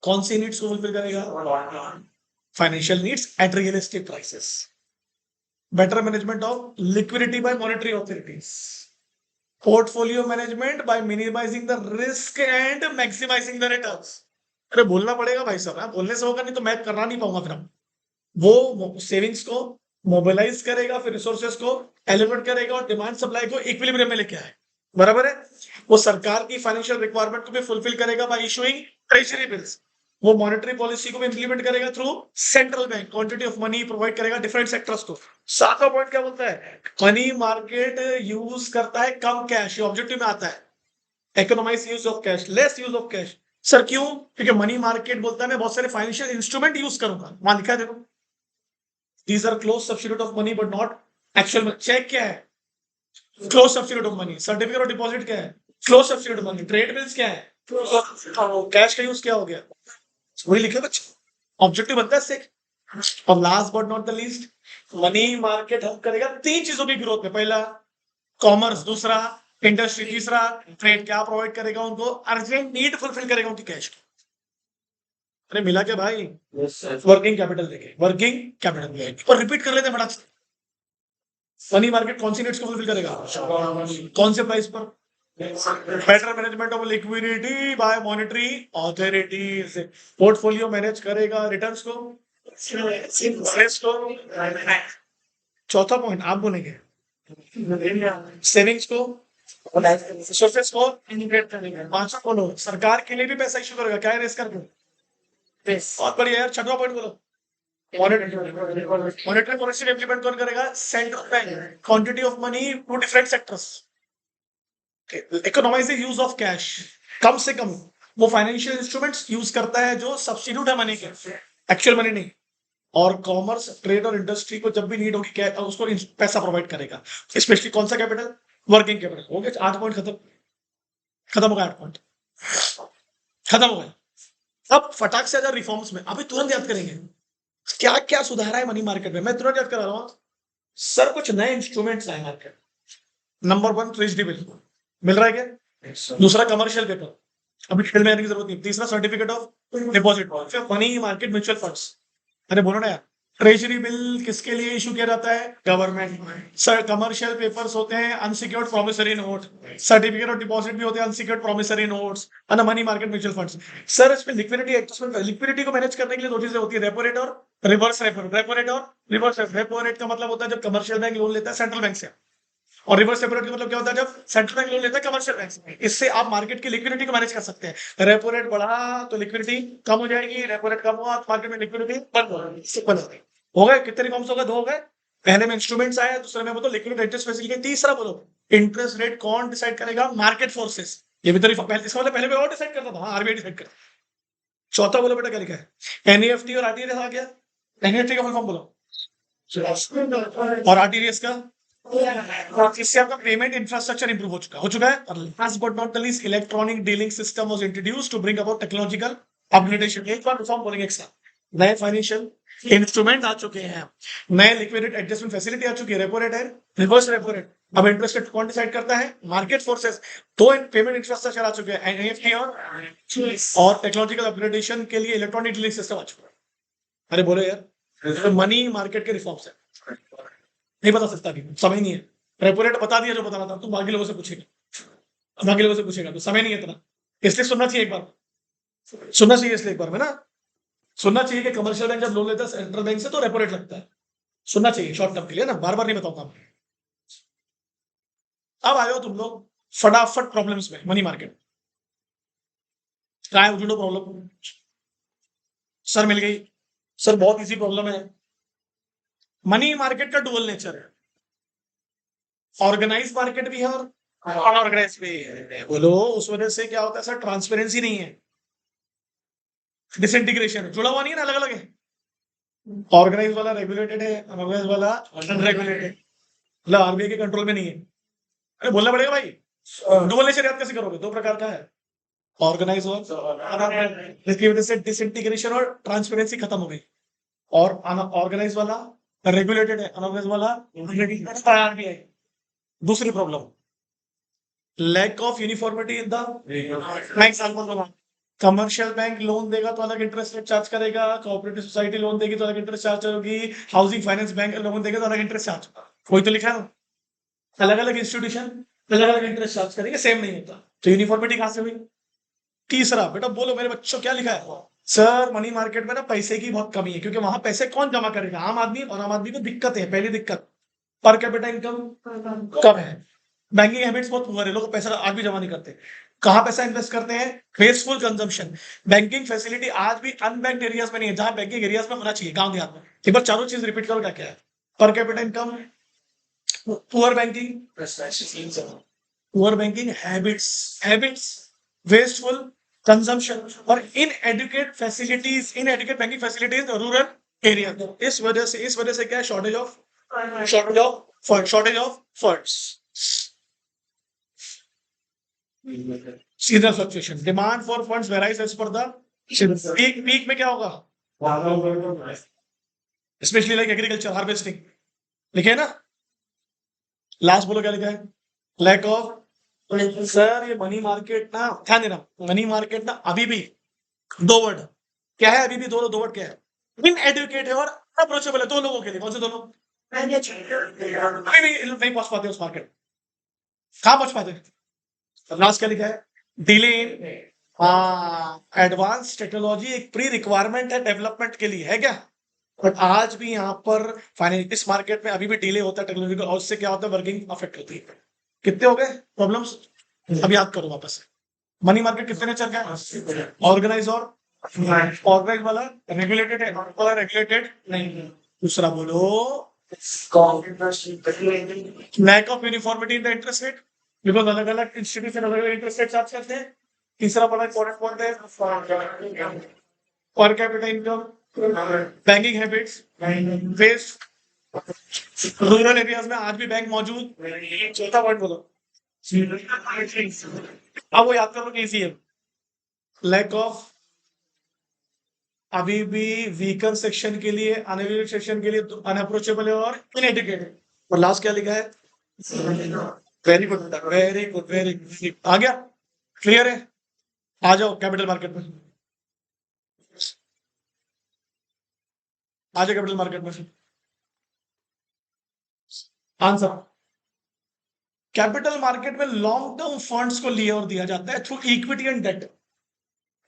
कौन सी नीड्स को फुलफिल करेगा? Financial needs at realistic prices, better management of liquidity by monetary authorities, portfolio management by minimising the risk and maximising the returns. अरे बोलना पड़ेगा भाई साहब, बोलने से होगा नहीं तो मैं करना नहीं पाऊंगा फिर हम। वो सेविंग्स को मोबिलाइज करेगा, फिर रिसोर्सेस को एलिमिनेट करेगा और डिमांड सप्लाई को इक्विलिब्रियम में लेके आए। बराबर है। वो सरकार की फाइनेंशियल रिक्वायरमेंट को भी फुलफिल करेगा बाय इशूइंग ट्रेजरी बिल्स। वो मॉनेटरी पॉलिसी को भी इंप्लीमेंट करेगा through central bank, quantity of money provide करेगा डिफरेंट सेक्टर्स को। सातवां पॉइंट क्या बोलता है? मनी मार्केट यूज करता है कम कैश, ये ऑब्जेक्टिव में आता है। Economise use of cash, less use of cash. Sir क्यों? क्योंकि मनी मार्केट बोलता है मैं बहुत सारे फाइनेंशियल इंस्ट्रूमेंट यूज करूंगा। वहां लिखा है देखो, these are close substitute of money but not actual money। Cheque क्या है? Close substitute of money. Certificate of deposit क्या है? Close substitute of money. Trade bills क्या है? कैश का यूज क्या हो गया? वही लिखे बच्चे, ऑब्जेक्टिव बनता है इससे। और last but not the least, money market help करेगा तीन चीजों की ग्रोथ में। पहला कॉमर्स, दूसरा इंडस्ट्री, तीसरा ट्रेड। क्या प्रोवाइड करेगा उनको? अर्जेंट नीड फुलफिल करेगा उनकी कैश की। अरे मिला क्या भाई? वर्किंग कैपिटल देखे, वर्किंग कैपिटल। और रिपीट कर लेते हैं फटाक से। मनी मार्केट कौन सी नीड्स को फुलफिल करेगा? कौन से प्राइस पर? Better management of liquidity by monetary authorities. Portfolio manage करेगा, रिटर्न्स को, रिस्क को। चौथा पॉइंट आप बोलेंगे, सेविंग्स को, रिसोर्सेस को इंटीग्रेट करेगा। पांचवा बोलो, सरकार के लिए भी पैसा इश्यू करेगा। क्या है इसका? बहुत बढ़िया यार। छठवां पॉइंट बोलो, मॉनेटरी पॉलिसी इंप्लीमेंट कौन करेगा? Central bank, quantity of money to different sectors, economise the use of cash. कम से कम वो फाइनेंशियल इंस्ट्रूमेंट्स यूज करता है जो सब्स्टिट्यूट है मनी के, एक्चुअल मनी नहीं। और कॉमर्स, ट्रेड और इंडस्ट्री को जब भी नीड होगी क्या उसको पैसा प्रोवाइड करेगा। स्पेशली कौन सा कैपिटल? Working capital. हो गया 8 पॉइंट खत्म। खत्म हो गया 8 पॉइंट, खत्म हो गया। अब फटाक से अगर रिफॉर्म्स में अभी तुरंत याद करेंगे क्या क्या सुधारा है मनी मार्केट में। मैं तुरंत याद करा रहा हूं सर, कुछ नए इंस्ट्रूमेंट्स आए मार्केट। नंबर 1 ट्रेजरी बिल मिल रहा है क्या? दूसरा कमर्शियल पेपर, अभी डिटेल में आने की जरूरत नहीं। तीसरा सर्टिफिकेट ऑफ डिपॉजिट। फिर मनी मार्केट म्यूचुअल फंड्स। अरे बोलो ना यार, ट्रेजरी बिल किसके लिए इशू किया जाता है? गवर्नमेंट। सर कमर्शियल पेपर्स होते हैं unsecured promissory note, certificate of deposit भी होते हैं अनसिक्योर्ड प्रोमिसरी नोट्स, है ना, money market mutual funds. Sir इसमें लिक्विडिटी एडजस्टमेंट, लिक्विडिटी को मैनेज करने के लिए दो चीजें होती है, रेपो रेट और reverse repo rate. Repo rate और रिवर्स रेपो। रेपो रेट का मतलब होता है जब कमर्शियल बैंक लोन लेता है सेंट्रल बैंक से, और रिवर्स रेपो रेट का मतलब क्या होता है जब सेंट्रल बैंक लोन लेता है कमर्शियल बैंक से। इससे आप मार्केट की लिक्विडिटी को मैनेज कर सकते हैं। रेपो रेट बढ़ा तो लिक्विडिटी कम हो जाएगी, रेपो रेट कम हुआ तो मार्केट में लिक्विडिटी बंद हो जाएगी, सिंपल है। हो गए कितने रिफॉर्म्स हो गए? दो हो गए। पहले में इंस्ट्रूमेंट्स आए, दूसरे में बोलो लिक्विडिटी इंटरेस्ट फैसिलिटी, तीसरा बोलो इंटरेस्ट रेट कौन डिसाइड करेगा? Market forces. ये भी तो पहले, इसका मतलब पहले भी और डिसाइड करता था, आरबीआई डिसाइड करता। चौथा बोलो बेटा क्या लिखा है? एनईएफटी और आरटीआरएस आ गया। एनईएफटी का फुल फॉर्म बोलो, और आरटीआरएस का? इससे आपका पेमेंट इंफ्रास्ट्रक्चर इंप्रूव हो चुका है। और last but not the least, electronic dealing system was introduced to bring about technological upgradation. एक बार रिफॉर्म बोलेंगे एक साथ। नए फाइनेंशियल इंस्ट्रूमेंट आ चुके हैं, नए लिक्विडिटी एडजस्टमेंट फैसिलिटी आ चुकी है, रेपो रेट है, रिवर्स रेपो रेट। अब इंटरेस्ट रेट कौन डिसाइड करता है? Market forces. दो पेमेंट इंफ्रास्ट्रक्चर आ चुके हैं, एनईएफटी और टेक्नोलॉजिकल अपग्रेडेशन के लिए इलेक्ट्रॉनिक डीलिंग सिस्टम आ चुका है। अरे बोलो यार, मनी मार्केट के रिफॉर्म्स है। नहीं बता सकता अभी, समय नहीं है। रेपो रेट बता दिया जो बताना था, तुम बाकी लोगों से पूछेगा, बाकी लोगों से पूछेगा तो समय नहीं है इतना। इसलिए सुनना चाहिए एक बार, सुनना चाहिए इसलिए एक बार में ना, सुनना चाहिए कि कमर्शियल बैंक जब लोन लेता है सेंट्रल बैंक से तो रेपो रेट लगता है। सुनना चाहिए शॉर्ट टर्म के लिए ना, बार बार नहीं बताऊंगा। अब आए हो तुम लोग फटाफट प्रॉब्लम्स में। मनी मार्केट क्या है? जुड़ो प्रॉब्लम। सर मिल गई। सर बहुत इजी प्रॉब्लम है। मनी मार्केट का डुअल नेचर है, ऑर्गेनाइज मार्केट भी है और अनऑर्गेनाइज भी है। बोलो उस वजह से क्या होता है सर? ट्रांसपेरेंसी नहीं है, डिसइंटीग्रेशन जुड़ा हुआ नहीं है ना, अलग अलग है। ऑर्गेनाइज वाला रेगुलेटेड है, अनऑर्गेनाइज वाला अनरेगुलेटेड, मतलब आरबीआई के कंट्रोल में नहीं है। अरे बोलना पड़ेगा भाई, डुअल नेचर याद कैसे करोगे? दो प्रकार का है, ऑर्गेनाइज और अनऑर्गेनाइज। जिसकी वजह से डिसइंटीग्रेशन और ट्रांसपेरेंसी खत्म हो गई। और ऑर्गेनाइज वाला रेगुलेटेड है, अनऑर्गेनाइज वाला आरबीआई। दूसरी problem, lack of uniformity in the मैं एग्जांपल दूंगा। कमर्शियल बैंक लोन देगा तो अलग इंटरेस्ट रेट चार्ज करेगा, कोऑपरेटिव सोसाइटी लोन देगी तो अलग इंटरेस्ट चार्ज होगी, हाउसिंग फाइनेंस बैंक लोन देगा तो अलग इंटरेस्ट चार्ज। कोई तो लिखा है ना, अलग अलग इंस्टीट्यूशन अलग अलग इंटरेस्ट चार्ज करेंगे, सेम नहीं होता। तो यूनिफॉर्मिटी कहां से हुई? तीसरा बेटा बोलो मेरे बच्चों क्या लिखा है? सर मनी मार्केट में ना पैसे की बहुत कमी है, क्योंकि वहां पैसे कौन जमा करेगा? आम आदमी, और आम आदमी को दिक्कत है, पहली दिक्कत पर कैपिटा इनकम कम है, बैंकिंग हैबिट्स बहुत पुअर है, लोग पैसा आज भी जमा नहीं करते। कहाँ पैसा इन्वेस्ट करते हैं? Faithful consumption. बैंकिंग फैसिलिटी आज भी अनबैंक्ड एरियाज में नहीं है, जहां बैंकिंग एरियाज में होना चाहिए, गांव देहात में। एक बार चारों चीज रिपीट करो क्या क्या है? Per capita income, poor banking, poor banking habits, wasteful consumption, और inadequate banking facilities rural area. इस वजह से क्या है? Shortage of funds, seasonal fluctuation, demand for funds varies as per the peak में क्या होगा? स्पेशली लाइक एग्रीकल्चर हार्वेस्टिंग, लिखे है ना। लास्ट बोलो क्या लिखा है? Lack of. सर ये मनी मार्केट ना, ध्यान देना, मनी मार्केट ना अभी भी दो वर्ड क्या है? अभी भी दो वर्ड क्या है? इन एडुकेट है और अप्रोचेबल है। दो लोगों के लिए, कौन से दोनों? अभी भी नहीं पहुंच पाते उस मार्केट, कहां पहुंच पाते? लास्ट क्या लिखा है? डिले इन, एडवांस टेक्नोलॉजी एक प्री रिक्वायरमेंट है डेवलपमेंट के लिए, है क्या? बट आज भी यहाँ पर फाइनेंस इस मार्केट में अभी भी डिले होता है टेक्नोलॉजी को, और उससे क्या होता है? वर्किंग अफेक्ट होती है। कितने हो गए प्रॉब्लम्स? अब याद करो वापस से। मनी मार्केट कितने नेचर का है? ऑर्गेनाइज और ऑर्गेनाइज वाला रेगुलेटेड है, वाला रेगुलेटेड नहीं। दूसरा बोलो, lack of uniformity in the interest rate, because अलग अलग इंस्टीट्यूशन अलग अलग इंटरेस्ट रेट चार्ज करते हैं। तीसरा बड़ा इंपॉर्टेंट पॉइंट है per capita income, banking habits, waste, rural areas में आज भी बैंक मौजूद। चौथा पॉइंट बोलो, अब वो याद करो कि इजी है। लैक ऑफ, अभी भी वीकर सेक्शन के लिए, अनएजुकेटेड सेक्शन के लिए अनअप्रोचेबल है और इनएजुकेटेड। और लास्ट क्या लिखा है? Very good, very good, very good. आ गया? क्लियर है? आ जाओ कैपिटल मार्केट में। आ जाए कैपिटल मार्केट में। आंसर, कैपिटल मार्केट में लॉन्ग टर्म फंड्स को लिया और दिया जाता है थ्रू इक्विटी एंड डेट।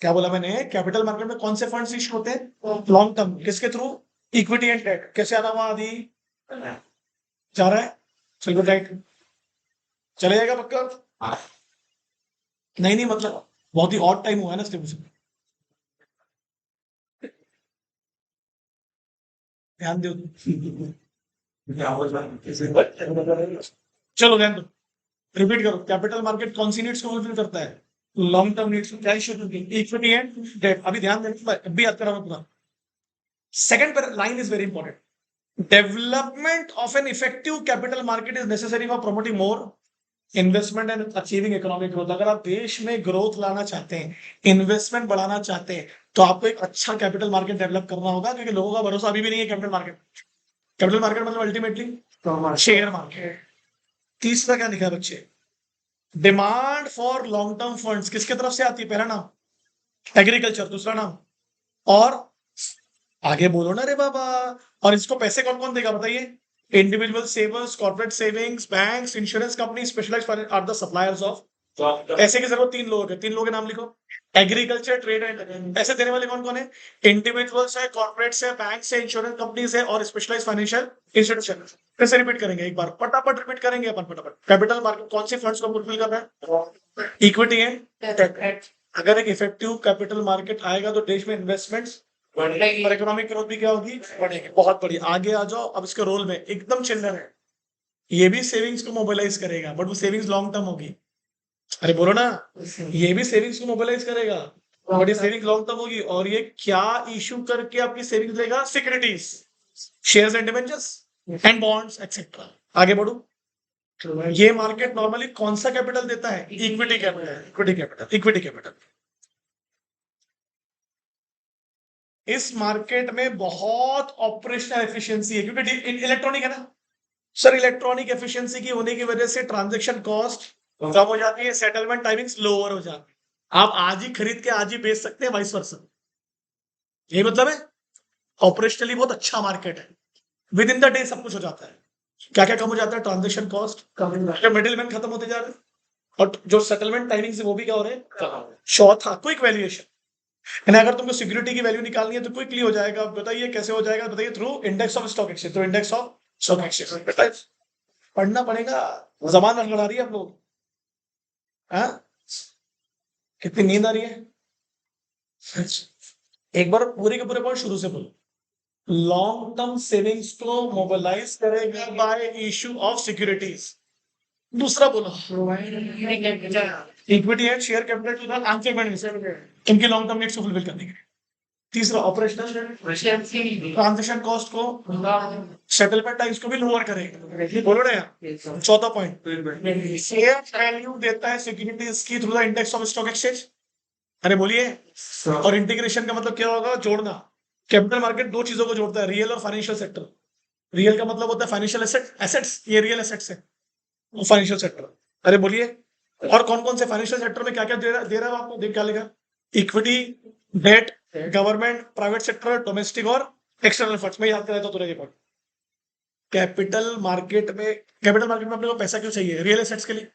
क्या बोला मैंने? कैपिटल मार्केट में कौन से फंड्स इश्यू होते हैं? Long term. किसके थ्रू? Equity and debt. कैसे आना हुआ आदि जा रहा है? चलो राइट, चले जाएगा पक्का? नहीं नहीं, मतलब बहुत ही ऑड टाइम हुआ है ना इसलिए मुझे ध्यान दो। चलो ध्यान दो, रिपीट करो। कैपिटल मार्केट कौन सी नीड्स को फुलफिल करता है? Long term needs. क्या इश्यू? Equity and debt. अभी ध्यान देना, अभी याद करा मैं पूरा। Second line is very important. Development of an effective capital market is necessary for promoting more investment and achieving economic growth। अगर आप देश में ग्रोथ लाना चाहते हैं, इन्वेस्टमेंट बढ़ाना चाहते हैं, तो आपको एक अच्छा कैपिटल मार्केट डेवलप करना होगा, क्योंकि लोगों का भरोसा अभी भी नहीं है कैपिटल मार्केट। कैपिटल मार्केट मतलब अल्टीमेटली शेयर मार्केट। तीसरा क्या लिखा है बच्चे? Demand for long term funds किसके तरफ से आती है? पहला नाम एग्रीकल्चर, दूसरा नाम और आगे बोलो ना रे बाबा। और इसको पैसे कौन कौन देगा बताइए? Individual savers, corporate savings, banks, insurance company, specialised are the suppliers of. पैसे की जरूरत तीन लोगों के, तीन लोगों के नाम लिखो। Agriculture, trade and. पैसे देने वाले कौन कौन है? इंडिविजुअल्स है, कॉर्पोरेट्स है, बैंक है, इंश्योरेंस कंपनीज है और स्पेशलाइज्ड फाइनेंशियल इंस्टीट्यूशन। फिर से रिपीट करेंगे एक बार, फटाफट रिपीट करेंगे अपन फटाफट। कैपिटल मार्केट कौन सी फंड्स को फुलफिल कर रहा है? Equity and. अगर एक इफेक्टिव कैपिटल मार्केट आएगा तो देश में इन्वेस्टमेंट्स बढ़ेगी और इकोनॉमिक ग्रोथ भी क्या होगी? बढ़ेगी। बहुत बढ़िया, आगे आ जाओ। अब इसके रोल में एकदम चिल्लर है। ये भी सेविंग्स को मोबिलाइज करेगा, बट वो सेविंग्स लॉन्ग टर्म होगी। अरे बोलो ना, ये भी सेविंग्स को मोबिलाइज करेगा, बट ये सेविंग लॉन्ग टर्म होगी। और ये क्या इशू करके आपकी सेविंग्स लेगा? Securities, shares and debentures and bonds etcetera. आगे बढ़ो। ये मार्केट नॉर्मली कौन सा कैपिटल देता है? Equity capital. Equity capital, equity capital. इस मार्केट में बहुत ऑपरेशनल एफिशिएंसी है, क्योंकि इलेक्ट्रॉनिक है ना सर। इलेक्ट्रॉनिक एफिशिएंसी की होने की वजह से ट्रांजैक्शन कॉस्ट कम हो जाती है, सेटलमेंट टाइमिंग्स लोअर हो जाती है। आप आज ही खरीद के आज ही बेच सकते हैं, वाइस वर्सा। यही मतलब है। ऑपरेशनली बहुत अच्छा मार्केट है, विद इन द डे सब कुछ हो जाता है। क्या क्या कम हो जाता है? ट्रांजेक्शन कॉस्ट कम हो जाता है, मिडिल मैन खत्म होते जा रहे हैं, और जो सेटलमेंट टाइमिंग है वो भी क्या हो रहे हैं? चौथा, क्विक वैल्यूएशन। यानी अगर तुमको सिक्योरिटी की वैल्यू निकालनी है तो क्विकली हो जाएगा। बताइए कैसे हो जाएगा? बताइए through index of stock exchange. Through index of stock exchange. पढ़ना पड़ेगा, जबान लड़ा रही है आप लोग। हाँ, कितनी नींद आ रही है? एक बार पूरे के पूरे पॉइंट शुरू से बोलो। लॉन्ग टर्म सेविंग्स को मोबिलाइज करेगा बाय इशू ऑफ सिक्योरिटीज। दूसरा बोलो, equity and share capital to the answer इनकी लॉन्ग टर्म नीड्स को फुलफिल करने के लिए। तीसरा, ऑपरेशनल ट्रांजेक्शन कॉस्ट को, सेटलमेंट टाइम्स को भी लोअर करेगा। बोलो ना यार। चौथा पॉइंट, शेयर वैल्यू देता है सिक्योरिटीज की through the index of stock exchange. अरे बोलिए। और इंटीग्रेशन का मतलब क्या होगा? जोड़ना। कैपिटल मार्केट दो चीजों को जोड़ता है, रियल और फाइनेंशियल सेक्टर। रियल का मतलब होता है फाइनेंशियल एसेट्स, ये रियल एसेट्स है। Financial sector. अरे बोलिए। और कौन कौन से फाइनेंशियल सेक्टर में क्या क्या दे रहा है आपको? देख क्या लिखा? Equity, debt, government, private sector, domestic और एक्सटर्नल फंड्स में। याद कराया तो तुरंत पॉइंट। कैपिटल मार्केट में अपने को पैसा क्यों चाहिए? रियल एसेट्स के लिए।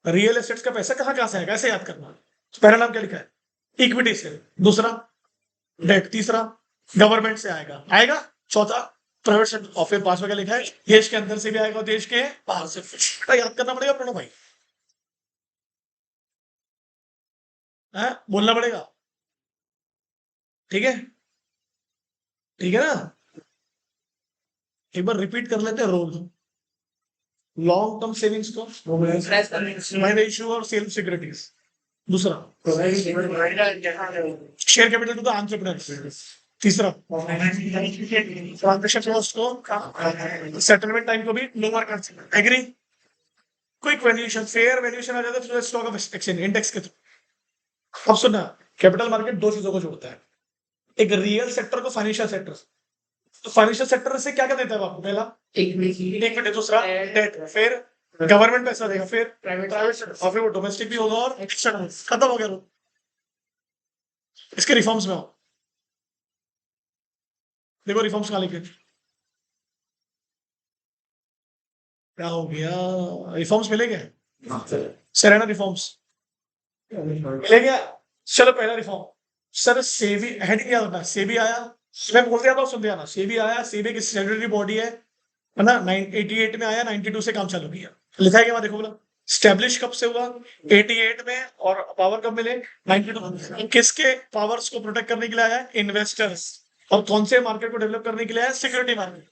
रियल एसेट्स का पैसा कहां से आएगा? ऐसे याद करना। तो पहला नाम क्या लिखा है? इक्विटी से। दूसरा डेट। तीसरा गवर्नमेंट से आएगा आएगा। चौथा प्राइवेट सेक्टर। और फिर पांचवा क्या लिखा है? देश के अंदर से भी आएगा और देश के बाहर से। याद करना पड़ेगा प्रणव भाई, है बोलना पड़ेगा। ठीक है, ठीक है ना? एक बार रिपीट कर लेते हैं रोल। लॉन्ग टर्म सेविंग्स को बाय द इशू और सेल सिक्योरिटीज। दूसरा, share capital to the entrepreneur. तीसरा, ट्रांजैक्शन कॉस्ट को, सेटलमेंट टाइम को भी लोअर कर सकते। Agree? Quick valuation, fair valuation आ जाता है through stock of exchange, index के थ्रू। अब सुनना, कैपिटल मार्केट दो चीजों को जोड़ता है, एक रियल सेक्टर को, फाइनेंशियल सेक्टर। तो फाइनेंशियल सेक्टर से क्या क्या देता है आपको? पहला इक्विटी, दूसरा डेट, फिर गवर्नमेंट पैसा देगा, फिर प्राइवेट और फिर वो डोमेस्टिक भी होगा और एक्सटर्नल। खत्म हो गया। इसके रिफॉर्म्स में हो। देखो रिफॉर्म्स कहाँ लिखे, क्या हो गया, रिफॉर्म्स मिले क्या, सेरेना रिफॉर्म्स मिले क्या। चलो पहला रिफॉर्म, सर सेबी हेड क्या होता है, सेबी आया, मैं बोल दिया था सुन दिया ना, सेबी आया, सेबी की स्टैट्यूटरी बॉडी है ना, 988 में आया, 92 से काम चालू किया, लिखा है क्या वहां देखो बोला, स्टैब्लिश कब से हुआ 88 में, और पावर कब मिले 92, किसके पावर्स को प्रोटेक्ट करने के लिए आया, इन्वेस्टर्स, और कौन से मार्केट को डेवलप करने के लिए आया, सिक्योरिटी मार्केट।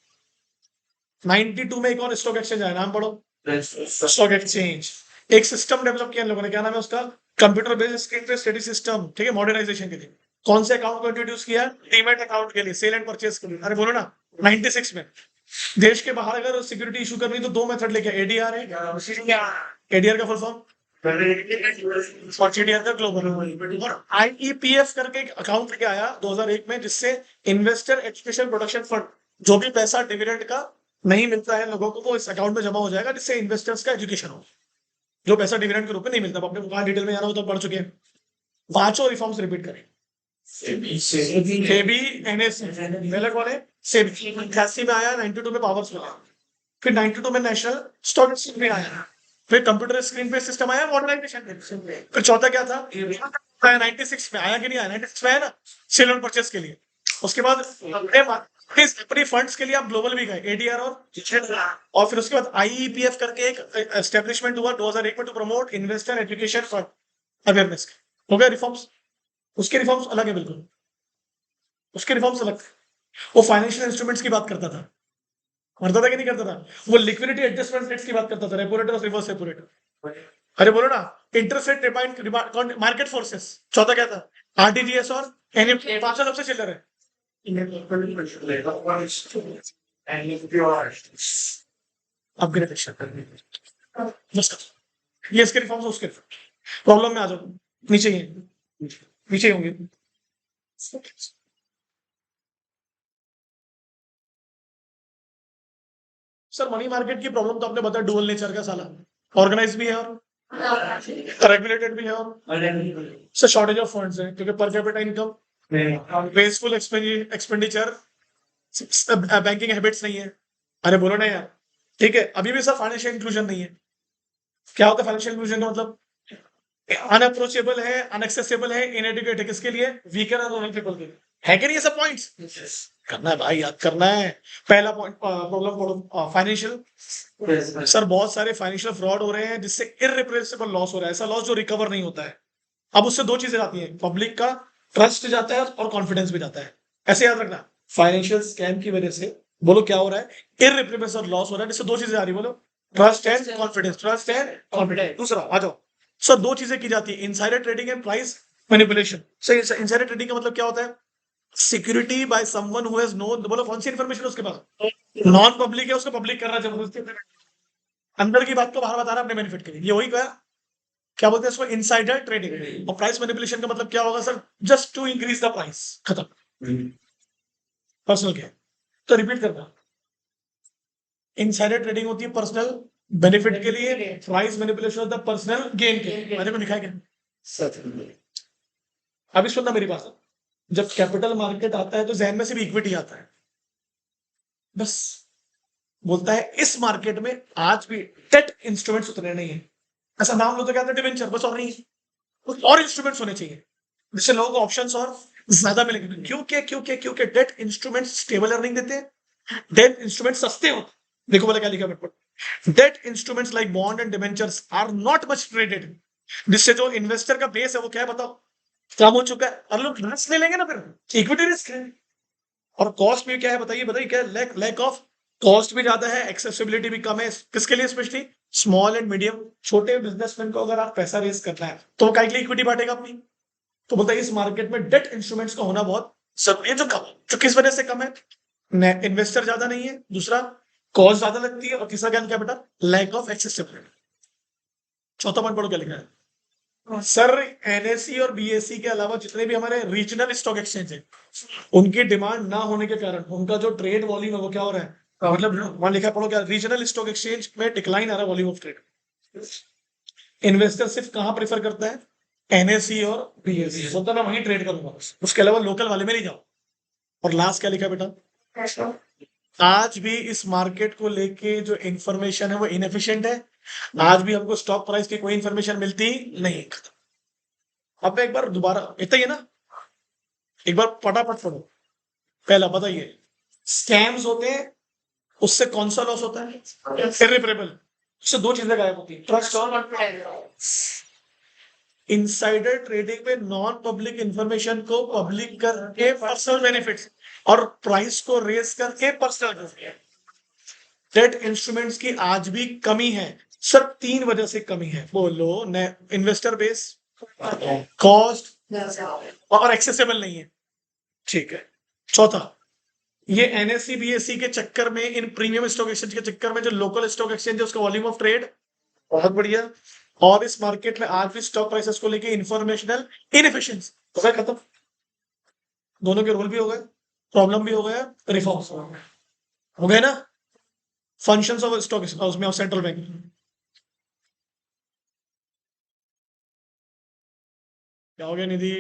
92 में एक और स्टॉक एक्सचेंज आया, नाम पढ़ो, स्टॉक एक्सचेंज। एक सिस्टम डेवलप किया इन लोगों ने, क्या नाम है उसका, कंप्यूटर बेस्ड स्क्रीन पे स्टडी सिस्टम, ठीक है, मॉडर्नाइजेशन के लिए। कौन से अकाउंट को इंट्रोड्यूस किया, डीमैट अकाउंट के लिए, सेल एंड परचेज के लिए, अरे बोलो ना, 96 में। देश के बाहर अगर सिक्योरिटी इशू करनी तो दो मेथड लेके, एडीआर है, एडीआर का फुल फॉर्म, और जीडीआर का ग्लोबल, और आईईपीएफ करके एक अकाउंट लेके आया 2001 में, जिससे इन्वेस्टर एजुकेशन प्रोटेक्शन फंड, जो भी पैसा डिविडेंड का नहीं मिलता है लोगों को, वो इस अकाउंट में जमा हो जाएगा, जिससे इन्वेस्टर्स का एजुकेशन हो, जो पैसा डिविडेंड के रूप में नहीं मिलता। अपने वहां डिटेल में जाना हो तो पढ़ चुके हैं, पांचों रिफॉर्म्स रिपीट करें, सेबी, एनएससी, पहले कौन है, सेबी 88 में आया, 92 में पावर्स मिला, फिर 92 में नेशनल स्टॉक एक्सचेंज में आया, फिर कंप्यूटर स्क्रीन पे सिस्टम आया, मॉडर्नाइजेशन, फिर चौथा क्या था, 96 में आया कि नहीं आया, 96 में आया ना, सेल एंड परचेज के लिए। उसके बाद अपनी फंड्स के लिए आप ग्लोबल भी गए, एडीआर और फिर उसके बाद आईईपीएफ करके एक एस्टेब्लिशमेंट हुआ 2001 में, to promote investor education fund awareness. हो गया रिफॉर्म्स। उसके रिफॉर्म्स अलग है बिल्कुल, उसके रिफॉर्म्स अलग, वो फाइनेंशियल इंस्ट्रूमेंट्स की बात करता था, करता था कि नहीं करता था, वो लिक्विडिटी एडजस्टमेंट रेट्स की बात करता था, रेपो रेट और रिवर्स रेपो रेट। अरे बोलो ना, interest rate demand market forces. चौथा क्या था, आरटीजीएस और एनएफटी, पांचों सबसे चिल्लर है। अपग्रेडेशन बस कर। ये इसके रिफॉर्म्स, उसके प्रॉब्लम में आ जाओ, नीचे ही है, नीचे ही होंगे। सर मनी मार्केट की प्रॉब्लम तो आपने बताया, डुअल नेचर का साला, ऑर्गेनाइज भी है और रेगुलेटेड भी है, और सर शॉर्टेज ऑफ फंड्स है, क्योंकि पर capita income, wasteful expenditure, banking habits नहीं है। अरे बोलो ना यार, ठीक है, अभी भी सर फाइनेंशियल इंक्लूजन नहीं है। क्या होता है फाइनेंशियल इंक्लूजन का मतलब, अनअप्रोचेबल है, अनएक्सेसिबल है, इनएडुकेट है, किसके लिए, वीकर और रूरल पीपल के लिए, है कि नहीं ये सब पॉइंट्स, करना है भाई, याद करना है। पहला पॉइंट प्रॉब्लम फाइनेंशियल, सर बहुत सारे फाइनेंशियल फ्रॉड हो रहे हैं, जिससे इररिप्रेसिबल लॉस हो रहा है, ऐसा लॉस जो रिकवर नहीं होता है। अब उससे दो चीजें आती हैं, पब्लिक का ट्रस्ट जाता है और कॉन्फिडेंस भी जाता है। ऐसे याद रखना, फाइनेंशियल स्कैम की वजह से बोलो क्या हो रहा है, इररिप्रेसिबल लॉस हो रहा है, जिससे दो चीजें आ रही, बोलो, trust and confidence, trust and confidence. दूसरा आ जाओ सर, दो चीजें की जाती है, insider trading and price manipulation. Sir insider trading का मतलब क्या होता है, security by someone who has known, बोलो कौन सी इन्फॉर्मेशन उसके पास, नॉन पब्लिक है, उसको पब्लिक कर रहा है जबरदस्ती, अंदर की बात को बाहर बता रहा है अपने बेनिफिट के लिए, ये वही क्या बोलते हैं इसको, इनसाइडर ट्रेडिंग। और प्राइस मैनिपुलेशन का मतलब क्या होगा sir, just to increase the price, खत्म, पर्सनल क्या, तो रिपीट करना, इनसाइडर ट्रेडिंग होती है पर्सनल बेनिफिट के लिए, प्राइस मैनिपुलेशन होता है पर्सनल गेन के लिए। मैंने को लिखा है क्या, अभी सुनना मेरी बात, जब कैपिटल मार्केट आता है तो जहन में सिर्फ इक्विटी आता है, बस बोलता है इस मार्केट में आज भी डेट इंस्ट्रूमेंट्स उतरे नहीं है, ऐसा नाम लो तो क्या होता है, डिवेंचर, बस और नहीं, कुछ और इंस्ट्रूमेंट्स होने चाहिए, जिससे लोगों को ऑप्शंस और ज्यादा मिलेंगे। क्योंकि डेट इंस्ट्रूमेंट्स स्टेबल अर्निंग देते हैं, डेट इंस्ट्रूमेंट सस्ते होते हैं। देखो बोला क्या लिखा मेरे को, debt instruments like bond and debentures are not much traded, जिससे जो इन्वेस्टर का बेस है वो क्या है बताओ, कम हो चुका है, और लोग रिस्क ले लेंगे ना, फिर इक्विटी रिस्क है। और कॉस्ट भी क्या है बताइए बताइए, क्या है, लैक ऑफ कॉस्ट भी ज्यादा है, एक्सेसिबिलिटी भी कम है, किसके लिए, स्पेशली स्मॉल एंड मीडियम छोटे बिजनेसमैन को अगर आप पैसा रेस करना है तो वो काय के लिए इक्विटी बांटेगा अपनी। तो बोलता है इस मार्केट में डेट इंस्ट्रूमेंट्स का होना बहुत जरूरी है, जो कम, जो किस वजह से कम है, इन्वेस्टर ज्यादा नहीं है, दूसरा कॉस्ट ज्यादा लगती है, और तीसरा क्या बेटा, लैक ऑफ एक्सेसिबिलिटी। चौथा पॉइंट पढ़ो क्या लिखा है सर, एनएससी और बीएससी के अलावा जितने भी हमारे रीजनल स्टॉक एक्सचेंज है, उनकी डिमांड ना होने के कारण उनका जो ट्रेड वॉल्यूम है वो क्या हो रहा है, मतलब वहां लिखा है, पढ़ो क्या, रीजनल स्टॉक एक्सचेंज में डिक्लाइन आ रहा है वॉल्यूम ऑफ ट्रेड। इन्वेस्टर सिर्फ कहां प्रेफर करता है, एनएससी और बीएससी, बोलता मैं वहीं ट्रेड करूंगा, उसके अलावा लोकल वाले में नहीं जाओ। और लास्ट क्या लिखा बेटा, आज भी इस मार्केट को लेके जो इंफॉर्मेशन है वो इनएफिशिएंट है। आज भी हमको स्टॉक प्राइस की कोई इंफॉर्मेशन मिलती नहीं। अब एक बार दोबारा इतना ही है ना, एक बार फटाफट पढ़ो। पहला बताइए, स्कैम्स होते हैं, उससे कौन सा लॉस होता है? इर्रिपरेबल। उससे दो चीजें गायब होती है, ट्रस्ट और इनसाइडर ट्रेडिंग में नॉन पब्लिक इंफॉर्मेशन को पब्लिक करके पर्सनल बेनिफिट्स और प्राइस को रेस करके पर्सनल डेट इंस्ट्रूमेंट्स की आज भी कमी है। सर 3 वजह से कमी है, बोलो। इन्वेस्टर बेस, कॉस्ट और एक्सेसिबल नहीं है। ठीक है। चौथा, ये एनएससी बीएससी के चक्कर में, इन प्रीमियम स्टॉक एक्सचेंज के चक्कर में जो लोकल स्टॉक एक्सचेंज है उसका वॉल्यूम ऑफ ट्रेड बहुत बढ़िया, और इस मार्केट में आज भी स्टॉक प्राइसेस को लेके इंफॉर्मेशनल इनएफिशिएंसी हो गया खत्म। दोनों के रोल भी हो गए, प्रॉब्लम भी हो गया, रिफॉर्म्स हो गए ना। फंक्शंस ऑफ स्टॉक हाउस में, सेंट्रल बैंक। क्या हो गया निधि?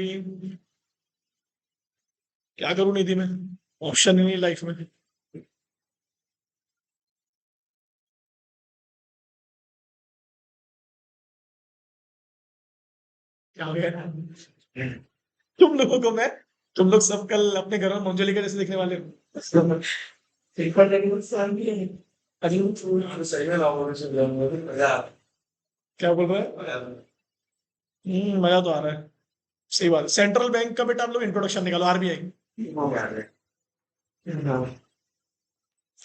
क्या करूं निधि में? ऑप्शन ही नहीं लाइफ में। क्या हो गया? तुम लोगों को मैं, तुम लोग सब कल अपने घर में मंजलिका जैसे दिखने वाले हो। क्या बोल रहा है? मजा तो आ रहा है। सही बात है। सेंट्रल बैंक का बेटा आप लोग इंट्रोडक्शन निकालो, आरबीआई।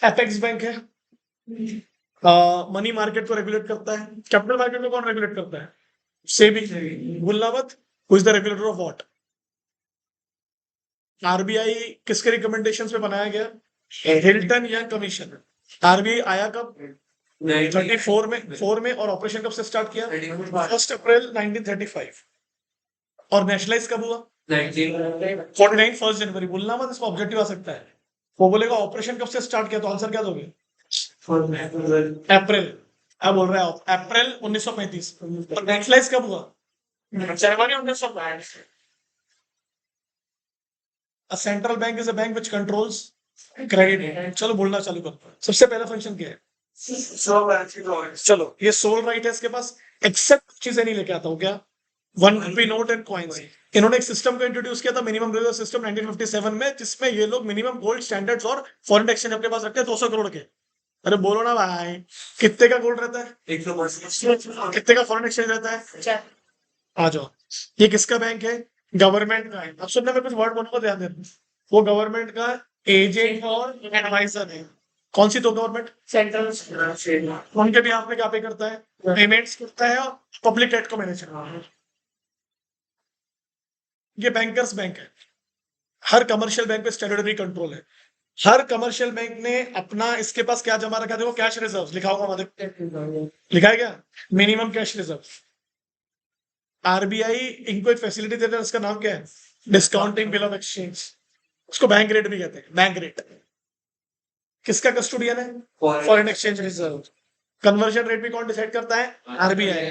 एपेक्स बैंक है, मनी मार्केट को रेगुलेट करता है। कैपिटल मार्केट को कौन रेगुलेट करता है? सेबी। भूलना मत, who is the regulator of what? RBI किसके रिकमेंडेशन पे बनाया गया? हिल्टन या कमीशन? आरबीआई आया कब? 34 में और ऑपरेशन कब से स्टार्ट किया? 1 अप्रैल 1935। और नेशनलाइज कब हुआ? 49 1 जनवरी। बोलना मत, इसमें ऑब्जेक्टिव आ सकता है। वो बोलेगा ऑपरेशन कब से स्टार्ट किया, तो आंसर क्या दोगे? अप्रैल। क्या बोल रहे हैं आप? अप्रैल 1935। और नेशनलाइज कब हुआ? जनवरी 1905। A central bank is a bank which controls credit। चलो बोलना चालू करो। सबसे पहला फंक्शन क्या है? चलो, ये सोल राइट है इसके पास। एक्सेप्ट चीजें नहीं लेके आता हूँ क्या? 1 रुपी नोट एंड कॉइन्स। इन्होंने एक सिस्टम को इंट्रोड्यूस किया था, मिनिमम रिजर्व सिस्टम 1957 में, जिसमें ये लोग मिनिमम गोल्ड स्टैंडर्ड्स और फॉरेन एक्सचेंज अपने पास रखते हैं 200 करोड़ के। अरे बोलो ना भाई, कितने का गोल्ड रहता है? 100। कितने का फॉरेन एक्सचेंज रहता है? आ जाओ। ये किसका बैंक है? गवर्नमेंट का है। अब सुनने में कुछ वर्ड बोलने को ध्यान देना। वो गवर्नमेंट का एजेंट और एडवाइजर है। कौन सी? तो गवर्नमेंट सेंट्रल। उनके भी पे क्या पे करता है? पेमेंट्स करता है और पब्लिक डेट को मैनेज करता है। ये बैंकर्स बैंक है। हर कमर्शियल बैंक पे स्टैट्यूटरी कंट्रोल है। हर कमर्शियल बैंक ने अपना, इसके पास क्या जमा रखा है? देखो, कैश रिजर्व लिखा होगा वहां, लिखा है क्या? Minimum cash reserve. आरबीआई इनको एक फैसिलिटी देता है, उसका नाम क्या है? Discounting bill of exchange. उसको बैंक रेट भी कहते हैं, बैंक रेट। किसका कस्टोडियन है? Foreign exchange reserve. Conversion rate भी कौन डिसाइड करता है? आरबीआई।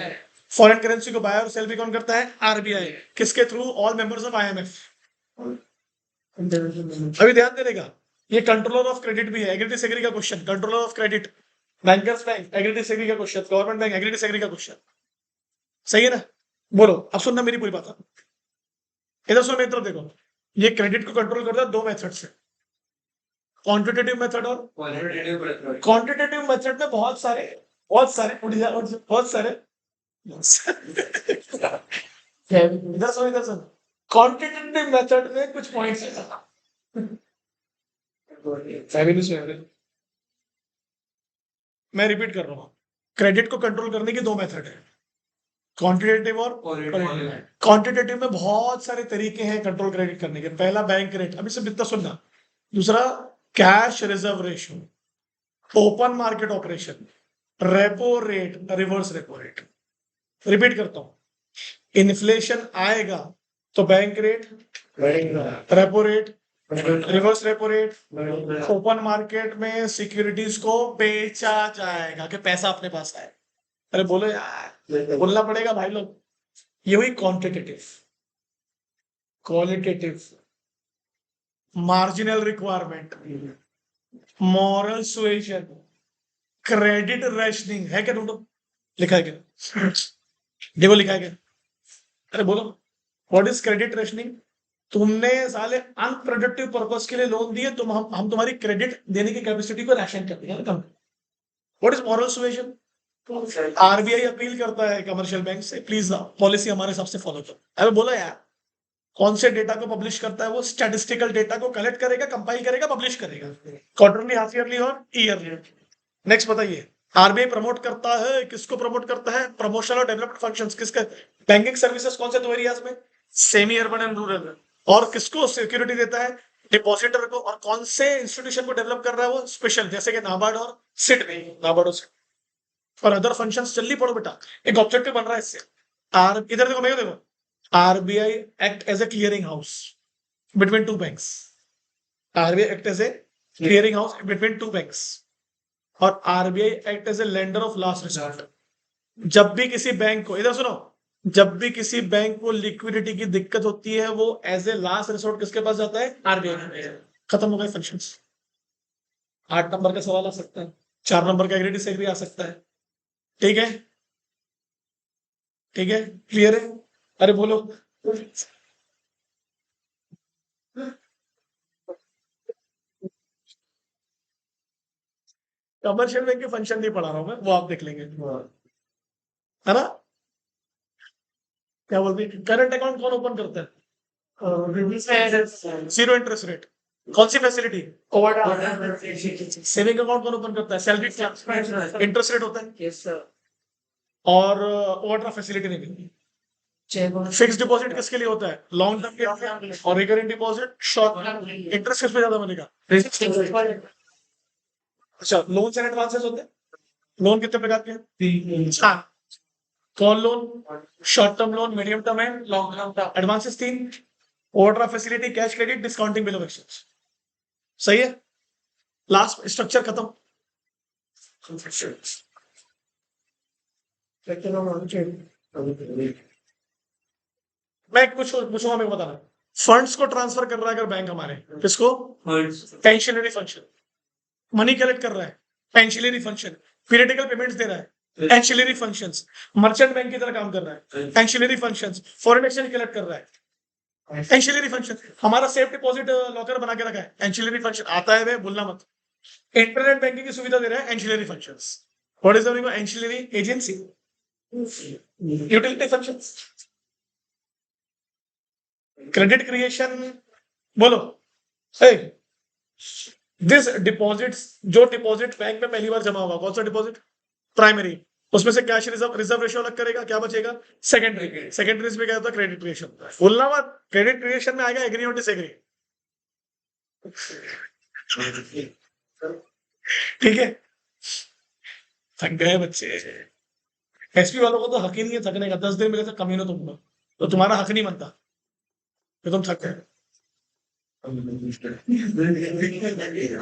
फॉरेन करेंसी को बाय और सेल भी कौन करता है? आरबीआई। किसके थ्रू? All members of IMF. अभी ध्यान देगा, ये कंट्रोलर ऑफ क्रेडिट भी है। एग्री डिसएग्री का question, controller of credit. Bankers bank agree disagree का question, government bank agree disagree का क्वेश्चन। सही है ना? बोलो, अब सुनना मेरी पूरी बात। इधर सुनो, मेरी तरफ देखो। ये क्रेडिट को कंट्रोल करता है 2 मेथड से, क्वांटिटेटिव मेथड और क्वांटिटेटिव मेथड में बहुत सारे बहुत सारे इधर सुनो, इधर सुनो। क्वांटिटेटिव मेथड में कुछ पॉइंट्स है। मैं रिपीट कर रहा हूँ, क्रेडिट को कंट्रोल करने की 2 मेथड है, क्वांटिटेटिव और क्वांटिटेटिव में बहुत सारे तरीके हैं कंट्रोल क्रेडिट करने के। पहला बैंक रेट, अभी सब इतना सुनना। दूसरा cash reserve ratio, open market operation, repo rate, reverse repo rate. Repeat करता हूं, इन्फ्लेशन आएगा तो bank rate, repo rate, reverse repo rate, open market में सिक्योरिटीज को बेचा जाएगा कि पैसा अपने पास आए। अरे बोलो यार, बोलना पड़ेगा भाई लोग। ये हुई quantitative. Qualitative, marginal requirement, moral suasion, credit rationing है क्या ढूंढो, लिखा है क्या, देखो लिखा है क्या, अरे बोलो, व्हाट इज क्रेडिट रेशनिंग? तुमने साले अनप्रोडक्टिव पर्पस के लिए लोन दिए, तुम हम तुम्हारी क्रेडिट देने की कैपेसिटी को रैशन करते हैं। What is moral suasion? RBI appeal करता है कमर्शियल बैंक से, प्लीज पॉलिसी हमारे हिसाब से फॉलो करो। अरे बोलो यार, कौन से डेटा को पब्लिश करता है वो? स्टैटिस्टिकल डेटा को कलेक्ट करेगा, कंपाइल करेगा, पब्लिश करेगा, क्वार्टरली, हाफ ईयरली और ईयरली। नेक्स्ट बताइए, आरबीआई प्रमोट करता है, किसको प्रमोट करता है? प्रमोशन और डेवलपमेंट फंक्शंस किसके? बैंकिंग सर्विसेज कौन से दो एरियाज में? Semi urban and rural. और किसको सिक्योरिटी देता है? डिपॉजिटर को। और कौन से इंस्टीट्यूशन को डेवलप कर रहा है वो? स्पेशल, जैसे कि नाबार्ड और सिड में, नाबार्ड और सिड। और अदर फंक्शंस जल्दी पढ़ो बेटा, एक ऑब्जेक्टिव बन रहा है इससे। आर इधर देखो, मैं देखो, RBI act as a clearing house between two banks. RBI act as a clearing house between two banks. और RBI act as a lender of last resort. जब भी किसी बैंक को, इधर सुनो, जब भी किसी बैंक को लिक्विडिटी की दिक्कत होती है, वो एज ए लास्ट रिसोर्ट किसके पास जाता है? आरबीआई। खत्म हो गए फंक्शंस। 8 नंबर का सवाल आ सकता है, 4 नंबर का एग्री डिसएग्री आ सकता है। ठीक है, ठीक है, क्लियर है? अरे बोलो। कमर्शियल बैंक के फंक्शन नहीं पढ़ा रहा हूं मैं, वो आप देख लेंगे, है ना? क्या बोलते हैं, करंट अकाउंट कौन ओपन करता है? Zero interest rate. कौन सी फैसिलिटी? सेविंग अकाउंट कौन ओपन करता है? सैलरी इंटरेस्ट रेट होता है। और ओवरड्राफ्ट फैसिलिटी नहीं मिलती। फिक्स डिपॉजिट किसके लिए होता है? लॉन्ग टर्म के लिए। और recurring deposit short term. Interest किस पे ज्यादा मिलेगा? अच्छा, लोन्स एंड एडवांसेस होते हैं। लोन कितने प्रकार के हैं? हाँ, call loan, short term loan, medium term and long term. Advances 3, overdraft facility, cash credit, discounting bill of exchange. सही है, लास्ट स्ट्रक्चर खत्म। मैं कुछ पूछूंगा, मेरे को बताना। फंड्स को ट्रांसफर कर रहा है अगर बैंक हमारे, किसको? Pensionary function. मनी कलेक्ट कर रहा है, पेंशनरी फंक्शन। पीरियडिकल पेमेंट्स दे रहा है, एंशिलरी फंक्शंस। मर्चेंट बैंक की तरह काम कर रहा है, ancillary functions. Foreign exchange collect कर रहा है, एंशिलरी फंक्शन। हमारा सेफ डिपॉजिट लॉकर बना के रखा है, एंशिलरी फंक्शन। आता है वे, भूलना मत। इंटरनेट बैंकिंग की सुविधा दे रहा है, ancillary functions. What is the meaning of ancillary? Agency, utility functions. Credit creation, बोलो। दिस डिपॉजिट्स, जो डिपॉजिट बैंक में पहली बार जमा होगा, कौन सा डिपॉजिट? प्राइमरी। उसमें से कैश रिजर्व रिजर्व रेशियो अलग करेगा, क्या बचेगा? सेकेंडरी। सेकेंडरी में क्या होता है? Credit creation. बोलना मत, क्रेडिट क्रिएशन में आएगा एग्री और डिसएग्री। ठीक है, थक गए बच्चे। एसपी वालों को तो हक ही नहीं है थकने का, 10 दिन मिले तो कमीनो तुम लोग, तो तुम्हारा हक नहीं बनता कि तुम थक गए।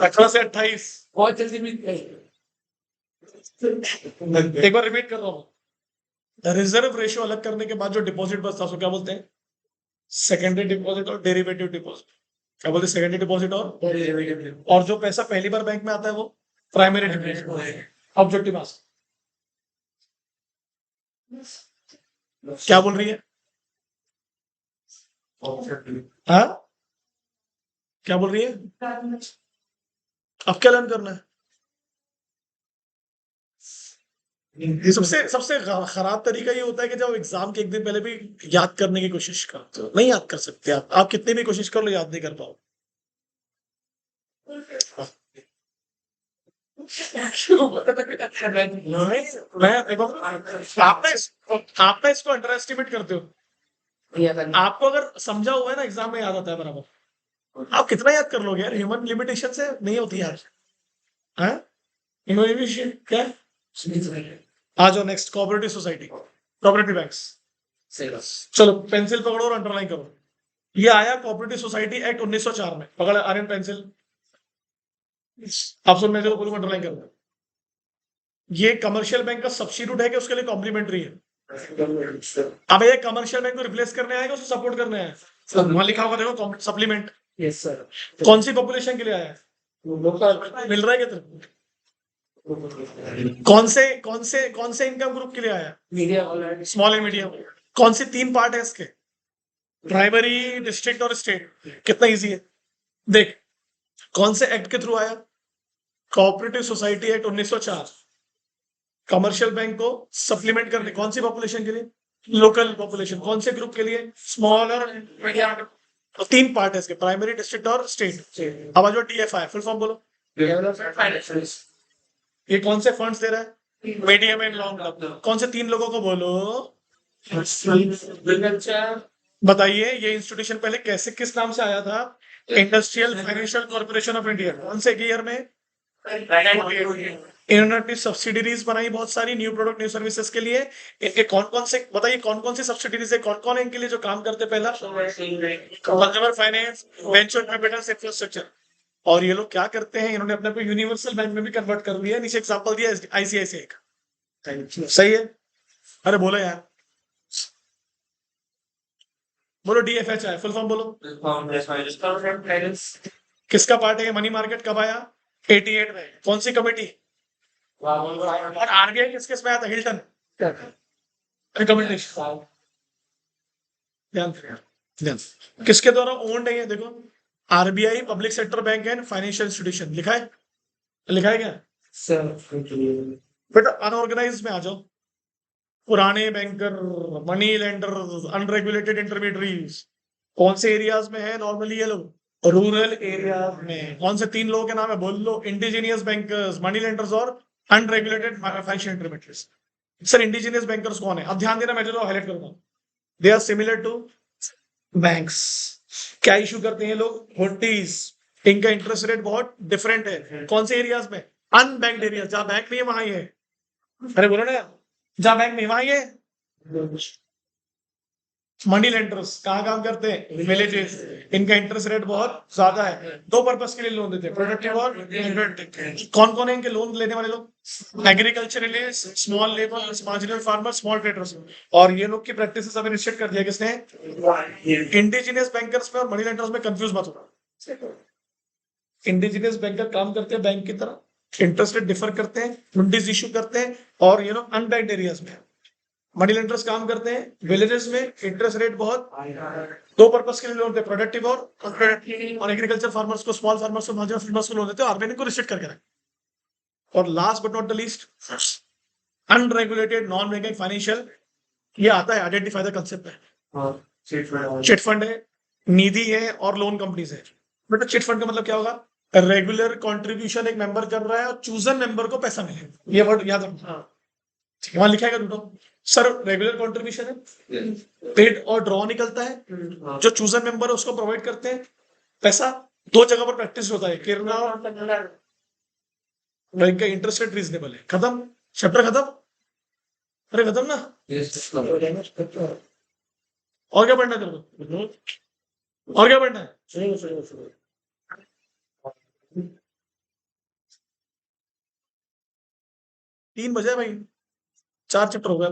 18 से 28 बहुत जल्दी मिल गई। एक बार रिपीट कर रहा हूँ। रिजर्व रेशियो अलग करने के बाद जो डिपॉजिट बचता है उसको क्या बोलते हैं? सेकेंडरी डिपॉजिट और डेरिवेटिव डिपॉजिट। क्या बोलते हैं? सेकेंडरी डिपॉजिट और जो पैसा पहली बार बैंक में आता है वो प्राइमरी डिपॉजिट। ऑब्जेक्टिव आंसर क्या बोल रही है? हाँ, क्या बोल रही है? अब क्या लर्न करना है? ये सबसे सबसे खराब तरीका ये होता है कि जब एग्जाम के एक दिन पहले भी याद करने की कोशिश करते हो, नहीं याद कर सकते आप कितनी भी कोशिश कर लो, याद नहीं कर पाओ। आपने इसको अंडर एस्टिमेट करते हो। आपको अगर समझा हुआ है ना, एग्जाम में याद आता है बराबर। आप कितना याद कर लोगे यार? ह्यूमन लिमिटेशन से नहीं होती यार। हाँ, ह्यूमन लिमिटेशन क्या है? आ जाओ next, cooperative society, cooperative banks. चलो पेंसिल पकड़ो और अंडरलाइन करो। ये आया कोऑपरेटिव सोसाइटी एक्ट 1904 में। पकड़ आर्यन पेंसिल, आप सुन, मैं जो बोलूंगा अंडरलाइन करो। ये कमर्शियल बैंक का सब्स्टिट्यूट है कि उसके लिए कॉम्प्लीमेंट्री है? अब ये कमर्शियल बैंक को रिप्लेस करने आएगा, उसको सपोर्ट करने आया है? वहां लिखा होगा देखो, सप्लीमेंट। Yes sir. कौन सी पॉपुलेशन के लिए आया है? मिल रहा है क्या तेरे को? कौन से इनकम ग्रुप के लिए आया? Media small and medium. कौन से 3 पार्ट है इसके? प्राइमरी, डिस्ट्रिक्ट और स्टेट। कितना इजी है देख। कौन से एक्ट के थ्रू आया? Cooperative society act 1904। Commercial bank को सप्लीमेंट करने कौन सी पॉपुलेशन के लिए? Local population. कौन से ग्रुप के लिए? स्मॉल और मीडियम। तो 3 पार्ट है इसके, प्राइमरी, डिस्ट्रिक्ट और स्टेट। अब आ जाओ DFI, फुल फॉर्म बोलो। Development finance. ये कौन से फंड्स दे रहा है? Medium and long term. कौन से 3 लोगों को बोलो? एग्रीकल्चर। बताइए ये इंस्टीट्यूशन पहले कैसे, किस नाम से आया था? Industrial financial corporation of India. कौन से ईयर में? इन्होंने अपनी सब्सिडीज बनाई बहुत सारी, न्यू प्रोडक्ट न्यू सर्विसेज के लिए। इनके कौन कौन से, बताइए कौन कौन सी सब्सिडीज है, कौन कौन है इनके लिए जो काम करते? पहला consumer finance, venture capital, infrastructure. और ये लोग क्या करते हैं, इन्होंने अपने को यूनिवर्सल बैंक में भी कन्वर्ट कर लिया। नीचे एग्जांपल दिया ICICI का। सही है? अरे बोलो यार, बोलो। DFHI फुल फॉर्म बोलो। किसका पार्ट है? मनी मार्केट कब आया? 88 में। कौन सी कमेटी? और RBI किस किस में आया था? Hilton recommendation. ध्यान किसके द्वारा ओन्ड है ये देखो? RBI, public sector bank and financial institution. लिखा है? लिखा है क्या? बेटा अनऑर्गेनाइज में आ जाओ। पुराने banker, money lender, unregulated intermediaries. कौन से एरियाज में है नॉर्मली ये लोग? रूरल एरिया में। कौन से 3 लोगों के नाम है बोल लो? इंडिजीनियस बैंकर्स, मनी लेंडर्स और unregulated financial intermediaries. Sir indigenous bankers कौन है? अब ध्यान देना, मैं जो हाईलाइट करूंगा। They are similar to banks. क्या इशू करते हैं लोग? हुंडीज। इनका इंटरेस्ट रेट बहुत डिफरेंट है। कौन से एरियाज में? अनबैंक्ड एरिया, जहां बैंक नहीं है वहां ही है। अरे बोलो ना, जहां बैंक नहीं वहां ही है। मनी लेंडर्स कहाँ काम करते हैं? विलेजेस। इनका इंटरेस्ट रेट बहुत ज्यादा है। 2 पर्पस के लिए लोन देते हैं, प्रोडक्टिव और इन्वेंटिव। कौन कौन है इनके लोन लेने वाले लोग? Agriculturalist, small labour, marginal farmer, small traders. और ये लोग की प्रैक्टिसेस अभी निश्चित कर दिया किसने? इंडिजिनियस बैंकर्स में और मनी लेंडर्स में कंफ्यूज मत होना। इंडिजिनियस बैंकर काम करते हैं बैंक की तरह, इंटरेस्ट रेट डिफर करते हैं, हुंडीज इशू करते हैं, और अनबैंक्ड एरियाज में मनी लेंडर्स काम करते हैं। विलेजेस में इंटरेस्ट रेट बहुत 2 पर्पस के लिए लोन देते हैं, प्रोडक्टिव और एग्रीकल्चर फार्मर्स को, स्मॉल फार्मर्स को, मार्जिनल फार्मर्स को लोन देते हैं। आरबीआई को रिस्ट्रिक्ट करके रखा। और last but not the least, unregulated non banking financial. ये आता है, आइडेंटिफाई द कंसेप्ट है। चिट फंड है, निधि है और लोन कंपनीज है। बेटा चिट फंड का मतलब क्या होगा? रेगुलर कंट्रीब्यूशन एक मेंबर कर रहा है और चूजन मेंबर को पैसा मिले। ये वर्ड याद रखना। वहां लिखा है क्या? सर रेगुलर कंट्रीब्यूशन है, पेड और ड्रॉ निकलता है। जो चूजन मेंबर है उसको प्रोवाइड करते हैं पैसा। 2 जगह पर प्रैक्टिस होता है, केरला और बैंक का इंटरेस्ट रेट रीजनेबल है। खत्म, चैप्टर खत्म। अरे खत्म ना? और क्या पढ़ना है तेरे को? और क्या पढ़ना है? 3 बजे भाई, 4 चैप्टर हो गया।